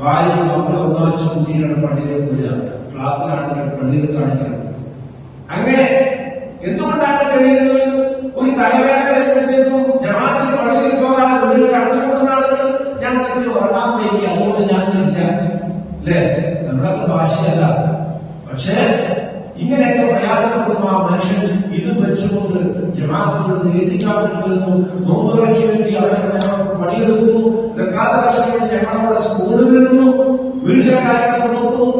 ഭാര്യ മക്കൾ ഒന്നാഴ്ച കുട്ടിയുടെ പള്ളിയിലേക്ക് വരിക, ക്ലാസ്സിലാണെങ്കിൽ പള്ളിയിൽ കാണിക്കണം. അങ്ങനെ എന്തുകൊണ്ടാണ് കഴിയുന്നത്? ഒരു തലവേദന വരുമ്പോഴത്തേക്കും ജമാഅത്തിന് പള്ളിയിൽ പോകാതെ വീട്ടിൽ ചർച്ച കൊടുക്കുന്ന ആളുകൾ ഞാൻ കുറച്ച് ഉറങ്ങാൻ പോയി, അതുകൊണ്ട് ഞാനില്ല അല്ലേ? നമ്മളൊക്കെ ഭാഷയല്ല. പക്ഷെ ഇങ്ങനെയൊക്കെ പ്രയാസപ്പെടുന്ന ആ മനുഷ്യൻ ഇത് വെച്ചുകൊണ്ട് ജമാഅത്തുകൾ എത്തിക്കാവുന്നു, നോമ്പുകൾക്ക് വേണ്ടി അവരെ പണിയെടുക്കുന്നു, സക്കാത്ത് രാഷ്ട്രീയത്തിൽ ഞങ്ങളവിടെ സ്കൂള് വരുന്നു, വീട്ടിലെ കാര്യങ്ങൾ നോക്കുന്നു.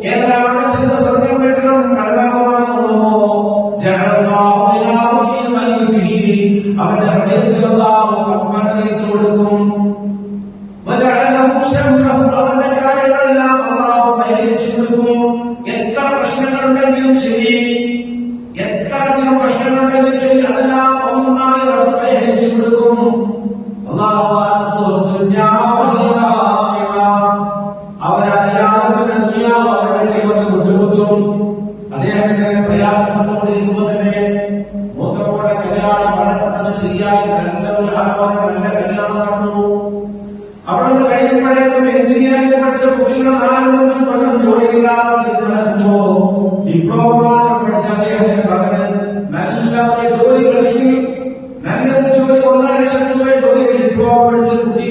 ഏതാണ് ചെന്ന സ്വർഗം കിട്ടണം കണ്ടാകുമാകുമോ? അവന്റെ ഹൃദയത്തിൽ സമ്പന്നതയിട്ട് കൊടുക്കും. അവന്റെ കാര്യങ്ങളെല്ലാം അള്ളാഹു പരിഹരിച്ചു കൊടുക്കും. എത്ര പ്രശ്നങ്ങളുണ്ടെങ്കിലും ശരി, എത്ര അധികം പ്രശ്നങ്ങളുണ്ടെങ്കിലും ശരി, അതെല്ലാം ഒന്നായി പരിഹരിച്ചു കൊടുക്കും. അള്ളാഹു അദ്ദേഹത്തിന് പ്രയാസപ്പെട്ടുകൊണ്ടിരിക്കുമ്പോൾ തന്നെ മൂത്രമോടെ കല്യാണം വളരെപ്പെട്ട ശരിയായി നല്ല ഒരു ആലോചന, നല്ല കല്യാണം നടന്നു. അവിടെ കഴിയുമ്പോഴേക്കും എഞ്ചിനീയറിംഗ് പഠിച്ച കുട്ടികൾ 4-5 കൊല്ലം ജോലിയില്ലാതെ നടക്കുമ്പോ ഡിപ്ലോമ പഠിച്ച അദ്ദേഹത്തിന് പറഞ്ഞ് നല്ല ഒരു ജോലി ലക്ഷ്മി, നല്ലൊരു ജോലി 1.5 ലക്ഷം രൂപ ജോലിയിൽ ഡിപ്ലോമ പഠിച്ച കുട്ടി,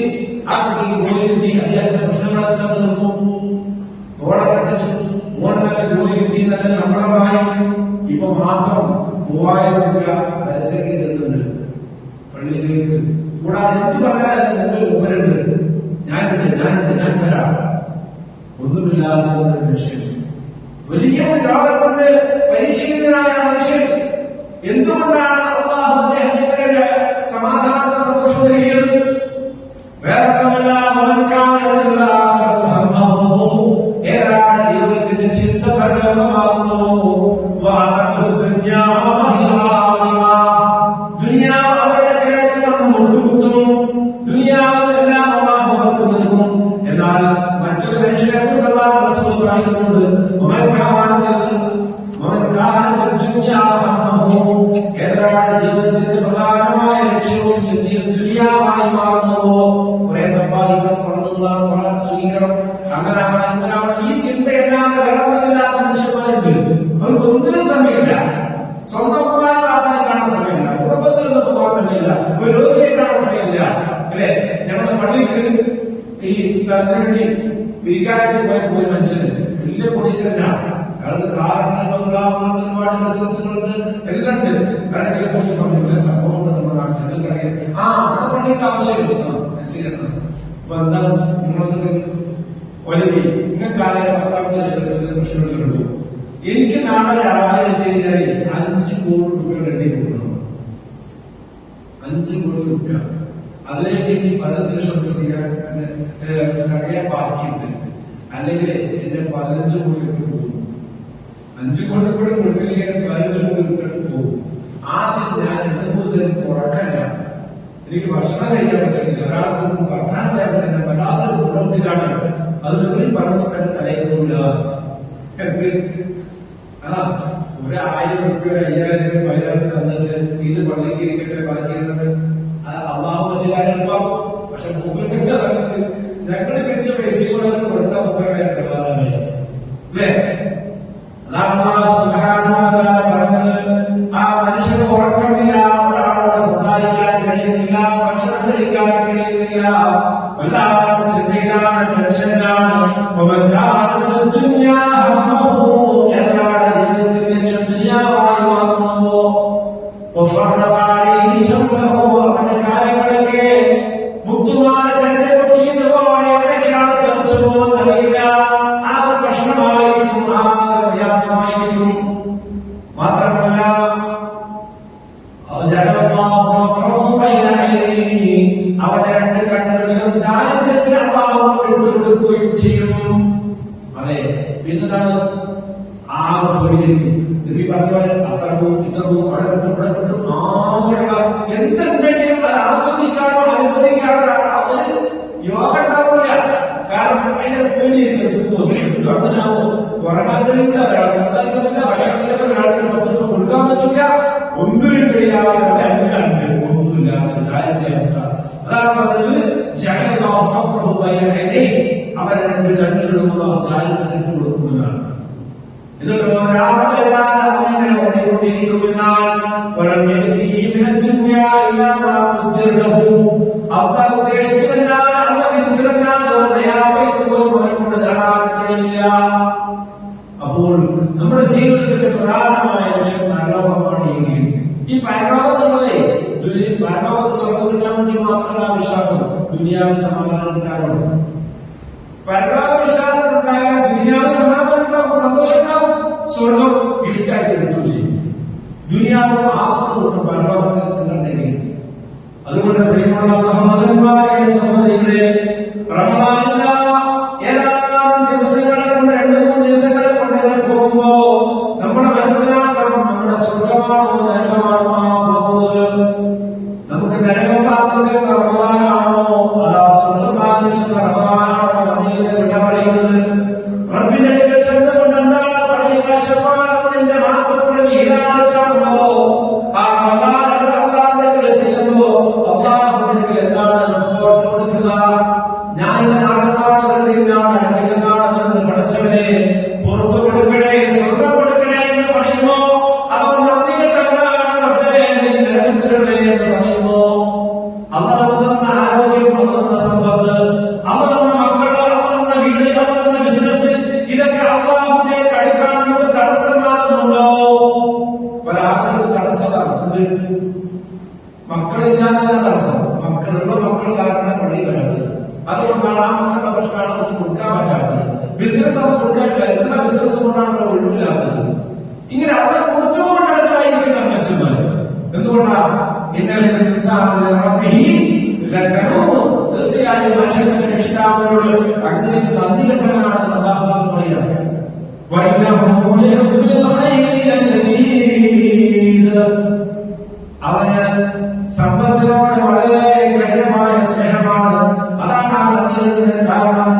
ആ കുട്ടിക്ക് ജോലി കിട്ടി. അദ്ദേഹത്തിന്റെ പ്രശ്നങ്ങളൊക്കെ തീർന്നു. ഓളെ കെട്ടിച്ചു, മോളെ നല്ല ജോലി കിട്ടി, നല്ല ശമ്പളമായി. ഇപ്പൊ മാസം 3000 രൂപ പരസ്യക്ക് തരുന്നുണ്ട് പള്ളിയിലേക്ക്. കൂടാതെ എന്ത് പറഞ്ഞാലും മുമ്പിൽ ഉപരുണ്ട്, ഞാൻ തരാം. ഒന്നുമില്ലാതെ മനുഷ്യൻ, വലിയ ലോകത്തിന്റെ പരീക്ഷിതനായ മനുഷ്യൻ, എന്തുകൊണ്ടാണ് അല്ലാഹു അദ്ദേഹത്തിന് സമാധാന സന്തോഷം നൽകിയത്? വേറൊന്നുമല്ല, ഏതാണ് ജീവിതത്തിന്റെ ചിന്ത പരിണാമമാകുന്നു. ദുനിയാവ് അവരുടെ കാര്യത്തിൽ വന്ന് മുട്ടുകുത്തും, ദുനിയാവിലെല്ലാം അല്ലാഹു അവർക്ക് നൽകും. എന്നാൽ മറ്റൊരു മനുഷ്യനെ കുറിച്ച് റസൂൽ പറയുന്നുണ്ട്, ഏതാണ് ജീവിതത്തിന്റെ പ്രധാനമായ ലക്ഷ്യവും ചിന്തയും ദുനിയാവായി മാറുന്നുവോ, കുറെ സമ്പാദിക്കണം, പുറത്തുനിന്ന് സ്വീകരണം, അങ്ങനാണ് ഈ ചിന്തയല്ലാതെ വേറൊന്നുമില്ലാത്ത മനുഷ്യന്മാരുണ്ട്. അവർക്ക് ഒന്നിനും സമയമില്ല, സ്വന്തം ആൾക്കാരെ കാണാൻ സമയമില്ല, കുടുംബത്തിലൊന്നും പോകാൻ സമയമില്ല, ഒരു രോഗിയെ കാണാൻ സമയമില്ല. അല്ലെ, ഞങ്ങളുടെ പള്ളിക്ക് ഈ സ്ഥലത്തിന് വേണ്ടി പിരിക്കാനായിട്ട് പോയ മനുഷ്യന് വലിയ കോടീശ്വരനാണ്. അയാൾക്ക് കാറുണ്ട്, ബംഗ്ലാവുണ്ട്, ഒരുപാട് ബിസിനസ്സുകളുണ്ട്, എല്ലാം ഉണ്ട്. കാരണം സംഭവം നമ്മുടെ നാട്ടിൽ അവിടെ പള്ളിക്ക് ആവശ്യമില്ല. അപ്പൊ എന്താ നിങ്ങളൊക്കെ ഒലവി ഇങ്ങനത്തെ 10 ലക്ഷത്തിന്റെ പ്രശ്നങ്ങളുള്ളൂ. എനിക്ക് നാളെ രാവിലെ വെച്ച് കഴിഞ്ഞാൽ 5 കോടി രൂപയുടെ എണ്ണി കൊടുക്കണം. 5 കോടി രൂപ. അതിലേക്ക് ഇനി 15 ലക്ഷം രൂപ ബാക്കിയുണ്ട്. അല്ലെങ്കിൽ എന്റെ 15 കോടി രൂപ പോകും. 5 കോടി രൂപ കൊടുത്തില്ലെങ്കിൽ 15 കോടി രൂപ പോകും. ആദ്യം ഞാൻ 2-3 സെന്റ് ഉറക്കല്ല, എനിക്ക് ഭക്ഷണം കഴിക്കാൻ പറ്റുന്നില്ല, ഒരാൾക്ക് വർദ്ധാനം എന്നെ വല്ലാത്തൊരു ഗുണത്തിലാണ്. അത് നിങ്ങൾ പറഞ്ഞ തലയിലുള്ള 1,000 രൂപ 5,000 1000 തന്നിട്ട് ഇത് പള്ളിക്ക് ഇരിക്കട്ടെ ബാക്കിയിരുന്നത് അള്ളാഹു മറ്റു കാര്യങ്ങൾ. പക്ഷെ ഞങ്ങൾ പിരിച്ച പൈസ കൊടുത്താൽ സമാധാനമായി അല്ലേ? അതാണ് അല്ലാഹു സുബ്ഹാനഹു വ തആല പറഞ്ഞത്. ആ മനുഷ്യന് ഉറക്കമില്ല, ഒരാളോട് സംസാരിക്കാൻ കഴിയുന്നില്ല, ഭക്ഷണം കഴിക്കാൻ കഴിയുന്നില്ല, വല്ലാത്ത ചിന്തയിലാണ്, ടെൻഷനിലാണ്. ജീവിതത്തിന്റെ ലക്ഷ്യം ദുനിയാവായി മാറുന്നു. അവന്റെ കാര്യങ്ങളൊക്കെ മുത്തുമാല ചരിതപ്പൊട്ടിയതുപോലെ എവിടേക്കാണ് തെറിച്ചു പോകുന്നറിയില്ല. ആ പ്രശ്നമായിരിക്കും, ആ പ്രയാസമായിരിക്കും. മാത്രമല്ല അവന്റെ 2 കണ്ണുകളിലും ദാരിദ്ര്യത്തിന് അള്ളാഹു ഇട്ടുകൊടുക്കുകയും ചെയ്യും. അതെ, പിന്നെന്താണ് ആകെ പോയിരിക്കും. നബി പറഞ്ഞ പോലെ അത്രക്കും ഇത്രക്കും അവിടെ കിട്ടും ആകെയുള്ള എന്തുണ്ടെങ്കിലും അത് ആസ്വദിക്കാനോ അനുഭവിക്കാനോ അവന് യോഗ ഉണ്ടാവില്ല. കാരണം അതിന്റെ പേടിയിരിക്കും. അങ്ങനാവോ ഉറങ്ങാൻ കഴിയില്ല, ഒരാൾ സംസാരിക്കുന്നില്ല, ഭക്ഷണത്തിലൊക്കെ ഒരാൾക്ക് 10 രൂപ കൊടുക്കാൻ പറ്റില്ല, ഒന്നിനും കഴിയാതെ അല്ലാണ്ട് ഒന്നുമില്ലാത്ത ദാരിദ്ര്യാവസ്ഥ. അതാണ് പറഞ്ഞത് അവരെ 2 കണ്ണുകളും ദാരിദ്ര്യത്തിന് കൊടുക്കുന്നതാണ്. എന്നിട്ട് ഒരാളെല്ലാം അവനിങ്ങനെ ഓടിക്കൊണ്ടിരിക്കുമെന്നാൽ അവർ ഉദ്ദേശിച്ചതെന്നാൽ അല്ല വിധിച്ചതെന്നാൽ പൈസ പോലും കൊണ്ട് നേടാൻ കഴിയില്ല. അപ്പോൾ നമ്മുടെ ജീവിതത്തിന്റെ പ്രധാനമായ ലക്ഷ്യം പരലോകമാണ് എങ്കിൽ ഈ പരലോകം എന്നുള്ളത് പരലോകത്ത് സ്വർഗം കിട്ടാൻ വേണ്ടി മാത്രമല്ല വിശ്വാസം, ദുനിയാവിന് സമാധാനം കിട്ടാനുള്ളൂ. പരലോക വിശ്വാസം ഉണ്ടായാൽ ദുനിയാവിന് സമാധാനം ഉണ്ടാവും, സന്തോഷം ഉണ്ടാവും, സ്വർഗം ഗിഫ്റ്റ് ആയിട്ട് കിട്ടൂലേ. ദുനിയാവും ആഹ്ലാദവും പരലോകത്തിൽ ചെന്നിട്ടുണ്ടെങ്കിൽ. അതുകൊണ്ട് പ്രിയമുള്ള സഹോദരന്മാരെ സഹോദരികളെ, റമദാനിൽ ഏതാനും ദിവസങ്ങളെ കൊണ്ട് 2-3 ദിവസങ്ങളെ കൊണ്ട് പോകുമ്പോ നമ്മുടെ മനസ്സിലാക്കണം നമ്മുടെ സ്വർഗമാണോ നരകമാണോ പോകുന്നത്. നമുക്ക് നരകം ഭാഗത്തിൽ റമദാനാണോ അതാ സ്വർഗ ഭാഗത്തിൽ റമദാനാണോ നമ്മളിങ്ങനെ വിട പറയുന്നത്. റബ്ബിന്റെ ചെന്നുകൊണ്ട് എന്താണ് പറയുക? ശഫാഅത്തിന്റെ മാസത്തിൽ ഈരാണ് കാണുമ്പോ ആ റമദാനിൽ ചെല്ലുമ്പോ അല്ലാഹുവിന്റെ എന്താണ് റിപ്പോർട്ട് കൊടുക്കുക? ഞാൻ നാടെന്നാണെന്ന് പഠിച്ചവനെ പുറത്തു കൊടുക്കണേ, സ്വർഗം കൊടുക്കണേ എന്ന് പറയുമ്പോ അവർ നന്ദികെട്ടവരാണ് എന്ന് പറയുമ്പോ അവർ തന്ന ആരോഗ്യം, അവർ തന്ന സമ്പത്ത്, അവർ തന്ന മക്കള്, അവർ തന്ന വീട്, അവർ തന്ന ബിസിനസ്, ഇതൊക്കെ അല്ലാഹുവിനെ കഴിക്കാൻ നമുക്ക് തടസ്സമാകുന്നുണ്ടോ? പല ആളുകൾക്ക് തടസ്സമാകുന്നത് മക്കളില്ലാത്ത തടസ്സം. മക്കളുള്ള മക്കൾ കാരണം പള്ളി വരാത്തത്, അതുകൊണ്ടാണ് ആ മക്കളുടെ പ്രശ്നമാണ് നമുക്ക് കൊടുക്കാൻ പറ്റാത്തത്. ബിസിനസ് അത് കൊടുക്കാനില്ല, എല്ലാ ബിസിനസ് കൊണ്ടാണ് ഒഴിവില്ലാത്തത്. ഇങ്ങനെ അവിടെ കൊടുത്തുകൊണ്ടായിരിക്കും മെച്ചമാര്. എന്തുകൊണ്ടാണ്? തീർച്ചയായും മനുഷ്യന്റെ രക്ഷിതാവിനോട് അങ്ങനെ നന്ദി കെട്ടവനാണ് അല്ലാഹു പറയുന്നത്. അവന് സമ്പത്തിനോട് വളരെ കഠിനമായ സ്നേഹമാണ്. അതാണ് ആ നന്ദിയുടെ കാരണം.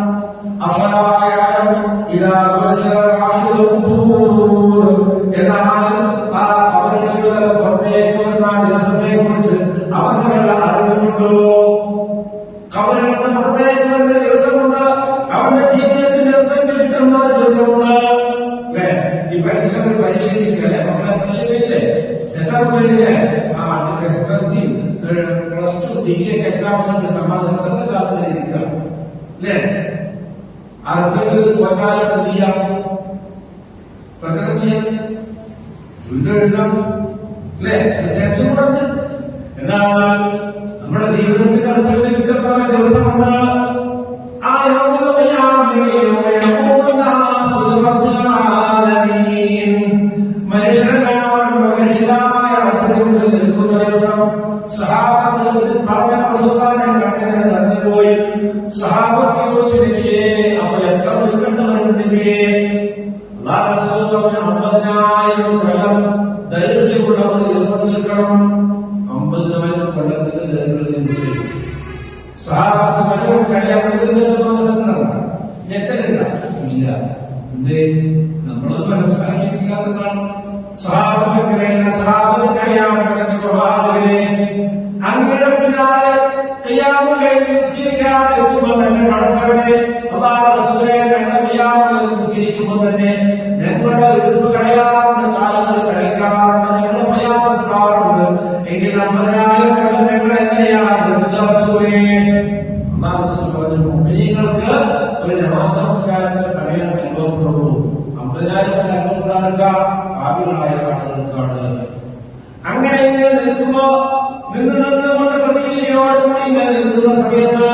എന്നാൽ ആ കബറുകളിലൂടെ പുറത്തേക്ക് വരുന്ന ദിവസത്തെ കുറിച്ച് അവർക്ക് വല്ല അറിവുണ്ടോ? കബറിൽ നിന്ന് പുറത്തേക്ക് വരുന്ന ദിവസമുണ്ട്, അവരുടെ ജീവിതത്തിന്റെ റിസൾട്ട് കിട്ടുന്ന ദിവസമുണ്ട്. അല്ലെ? ഇപ്പൊ എല്ലാവരും പരീക്ഷയില്ലേ? മക്കളെ പരീക്ഷയില്ലേ? എക്സാമില്ലേ? എക്സ്പെൻസീവ് +2 ഡിഗ്രി ഒക്കെ എക്സാമിന് സമ്മാനം റിസൾട്ട് കാത്തിരിക്കുക അല്ലേ? ആ റിസൾട്ട് തോറ്റാലും എന്ത് ചെയ്യാം? വീണ്ടും എഴുതാം അല്ലേ? ചാൻസ് കൂടെ. എന്നാൽ നമ്മുടെ ജീവിതത്തിന്റെ റിസൾട്ട് കിട്ടുന്ന ദിവസമുണ്ട്. ആ മനുഷ്യരായ നിൽക്കുന്ന ദിവസം സഹാബത്ത് നടന്നുപോയി. സഹാബത്ത് ചോദിച്ചില്ലേ, അപ്പൊ എത്ര നിൽക്കേണ്ടവരുണ്ട്? 50,000 കൊല്ലം ദൈർഘ്യമുള്ള ഒരു ദിവസം നിൽക്കണം. 50,000 കൊല്ലത്തിന്റെ ദൈർഘ്യം സഹാബത്ത് നിൽക്കുമ്പോ നിന്നുകൊണ്ട് പ്രതീക്ഷയോടുകൂടി ഇങ്ങനെ നിൽക്കുന്ന സമയത്ത്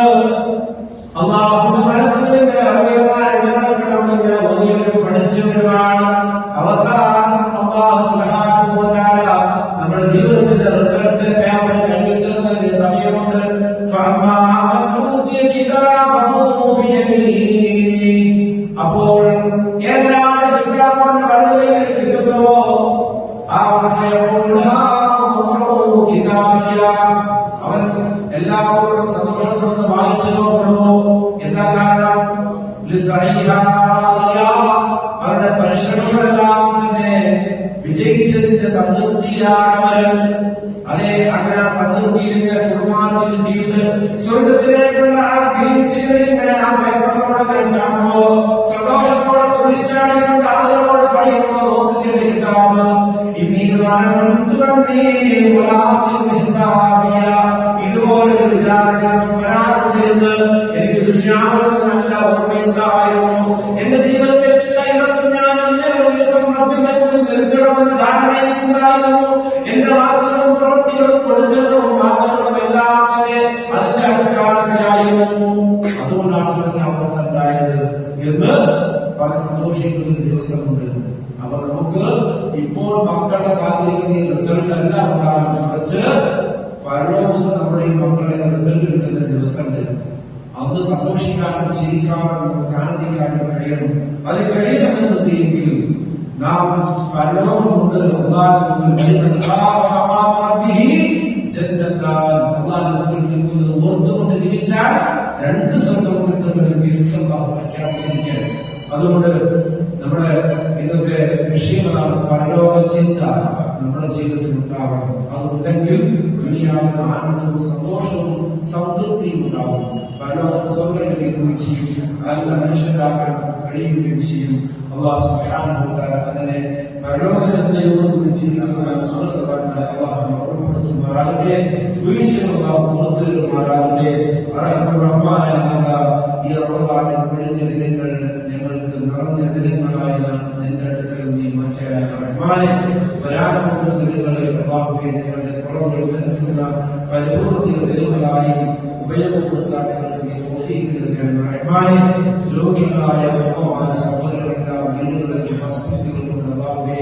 അള്ളാഹുവിന്റെ മലക്കുകളിങ്ങനെ അറിവുകളിങ്ങനെ ഓതിയൊക്കെ പഠിച്ചവരുമാണ്. അവസാനം അല്ലാഹു സുബ്ഹാനഹു വ തആല നമ്മുടെ ജീവിതത്തിന്റെ റിസൾട്ട് പേപ്പർ കഴിയുന്നതിന്റെ സമയമുണ്ട്. ഫഅമ്മാ മൻ ഊതിയ കിതാബഹു ബിയമീനിഹി, അപ്പോൾ ഏതാണ് കിതാബിന്റെ വലതുകൈയിൽ കിട്ടുന്നവോ അവൻ അവൻ എല്ലാവരോടും സന്തോഷത്തോടെ വായിച്ചു നോക്കണോ. എന്താ കാരണം? അവരുടെ പരിശ്രമങ്ങളെല്ലാം തന്നെ വിജയിച്ചതിന്റെ സംതൃപ്തിയിലാണ്. അതെ, അങ്ങനെ സംതൃപ്തിയിലെ ഫുൾമാർക്ക് കിട്ടിയിട്ട് സ്വർഗത്തിലേക്കുള്ള ആ ഗ്രീൻ സിഗ്നലിങ്ങനെ ആ പേപ്പറിനോടൊക്കെ കാണുമ്പോ സന്തോഷത്തോടെ തുള്ളിച്ചാടിക്കൊണ്ട് ആളുകളോട് പറയുമ്പോൾ നോക്കുകയുടെ കിതാബ് ഇതുപോലെ ഒരു വിചാരണ സ്വപ്നാറുണ്ട്. എനിക്ക് ദുനിയാവിൽ നല്ല ഓർമ്മയുണ്ടായിരുന്നു. എന്റെ ജീവിതത്തിൽ എല്ലായിടത്തും ഞാൻ എന്നെ ഒരു ദിവസം റബ്ബിന്റെ മുന്നിൽ നിൽക്കണമെന്ന ധാരണയുണ്ടായിരുന്നു. എന്റെ വാക്കുകളും പ്രവൃത്തികളും കൊടുക്കലും വാക്കുകളും എല്ലാം തന്നെ അതിന്റെ അടിസ്ഥാനത്തിലായിരുന്നു. അതുകൊണ്ടാണ് ഈ അവസ്ഥ ഉണ്ടായത് എന്ന് വളരെ സന്തോഷിക്കുന്ന ഒരു ദിവസമുണ്ട്. അപ്പൊ നമുക്ക് ഇപ്പോൾ മക്കളുടെ കാത്തിരിക്കുന്ന റിസൾട്ട് അല്ല ഉണ്ടാകും, മറിച്ച് പരലോകത്ത് നമ്മുടെ ഈ മക്കളുടെ റിസൾട്ട് കിട്ടുന്ന ദിവസമുണ്ട്. അന്ന് സന്തോഷിക്കാനും ചിരിക്കാനും നമുക്ക് ആനന്ദിക്കാനും കഴിയണം. അത് കഴിയണമെന്നുണ്ടെങ്കിൽ നാം പരലോകമുണ്ട് ഓർത്തുകൊണ്ട് ജീവിച്ചാൽ 2 സ്വർഗം കിട്ടുമെന്ന് ഗിഫ്റ്റ് പ്രഖ്യാപിച്ചിരിക്കുകയാണ്. അതുകൊണ്ട് നമ്മുടെ ഇന്നത്തെ വിഷയങ്ങളാണ് പരലോക ചിന്ത നമ്മുടെ ജീവിതത്തിൽ ഉണ്ടാവണം. അതുണ്ടെങ്കിൽ ദുനിയാവിൽ ആനന്ദവും സന്തോഷവും സംതൃപ്തിയും ഉണ്ടാവും. പരലോക സ്വർഗ്ഗം ലഭിക്കുകയും ചെയ്യും. നല്ല മനുഷ്യരാക്കാൻ നമുക്ക് കഴിയുകയും ചെയ്യും. അല്ലാഹു സുബ്ഹാനഹു വ തആല അങ്ങനെ പരലോക ചിന്തയോടുകൂടി ജീവിക്കുന്ന സുഹൃത്തുക്കളെ അല്ലാഹു ഉൾപ്പെടുത്തുമാറാകട്ടെ. വീഴ്ചകളുമാറാകട്ടെ. റഹ്മാനായ ഈ റമദാനിൽ കഴിഞ്ഞ ദിനങ്ങൾ ഞങ്ങൾക്ക് നിറഞ്ഞ ദിനങ്ങളായി നിന്റെ അടുക്കൽ നീ മാറ്റിയ റഹ്മാനെ, വരാൻ പോകുന്ന ദിനങ്ങളിൽ അല്ലാഹുവേ ഞങ്ങളുടെ കുറവുകൾ നികത്തുന്ന പരിപൂർണ്ണ ദിനങ്ങളായി ഉപയോഗപ്പെടുത്താൻ ഞങ്ങൾക്ക് നീ തൗഫീഖ് നൽകണം റഹ്മാനെ. രോഗികളായ ഉമ്മമാര സഹോദരങ്ങളെല്ലാം വീടുകളിൽ ഹോസ്പിറ്റലുകളിൽ അല്ലാഹുവേ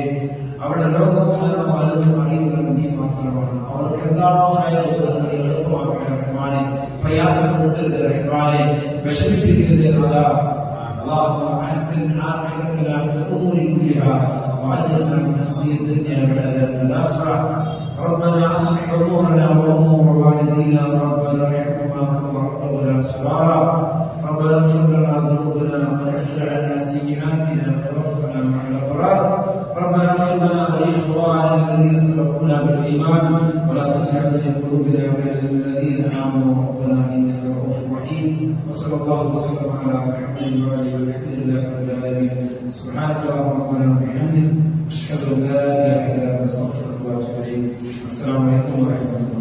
അവിടെ രോഗമുഖരണം പലതും അറിയുന്നത് നീ മാത്രമാണ്. അവർക്ക് എന്താണോ സഹായിക്കുന്നത് നീ എളുപ്പമാക്കണ റഹ്മാനെ. പ്രയാസപ്പെടുത്തരുത് റഹ്മാനെ, വിഷമിപ്പിക്കരുത് നാഥാ. اللهم احسن عاقبتنا في الامور كلها واجرنا من خزي الدنيا وعذاب الاخره. ربنا اصلح امورنا وامور والدينا ربنا ارحمهما كما ربونا صغارا. ربنا اغفر لنا ذنوبنا وكفر عنا سيئاتنا وتوفنا مع الابرار. ربنا اغفر لنا ولاخواننا الذين سبقونا بالايمان ولا تجعل في قلوبنا غير الذين امنوا ربنا انك رؤوف رحيم. وصلى الله وسلم على محمد وعلى اله والحمد لله رب العالمين. سبحانك اللهم ربنا وبحمدك اشهد ان لا اله الا انت استغفرك واتوب اليك. السلام عليكم ورحمه الله.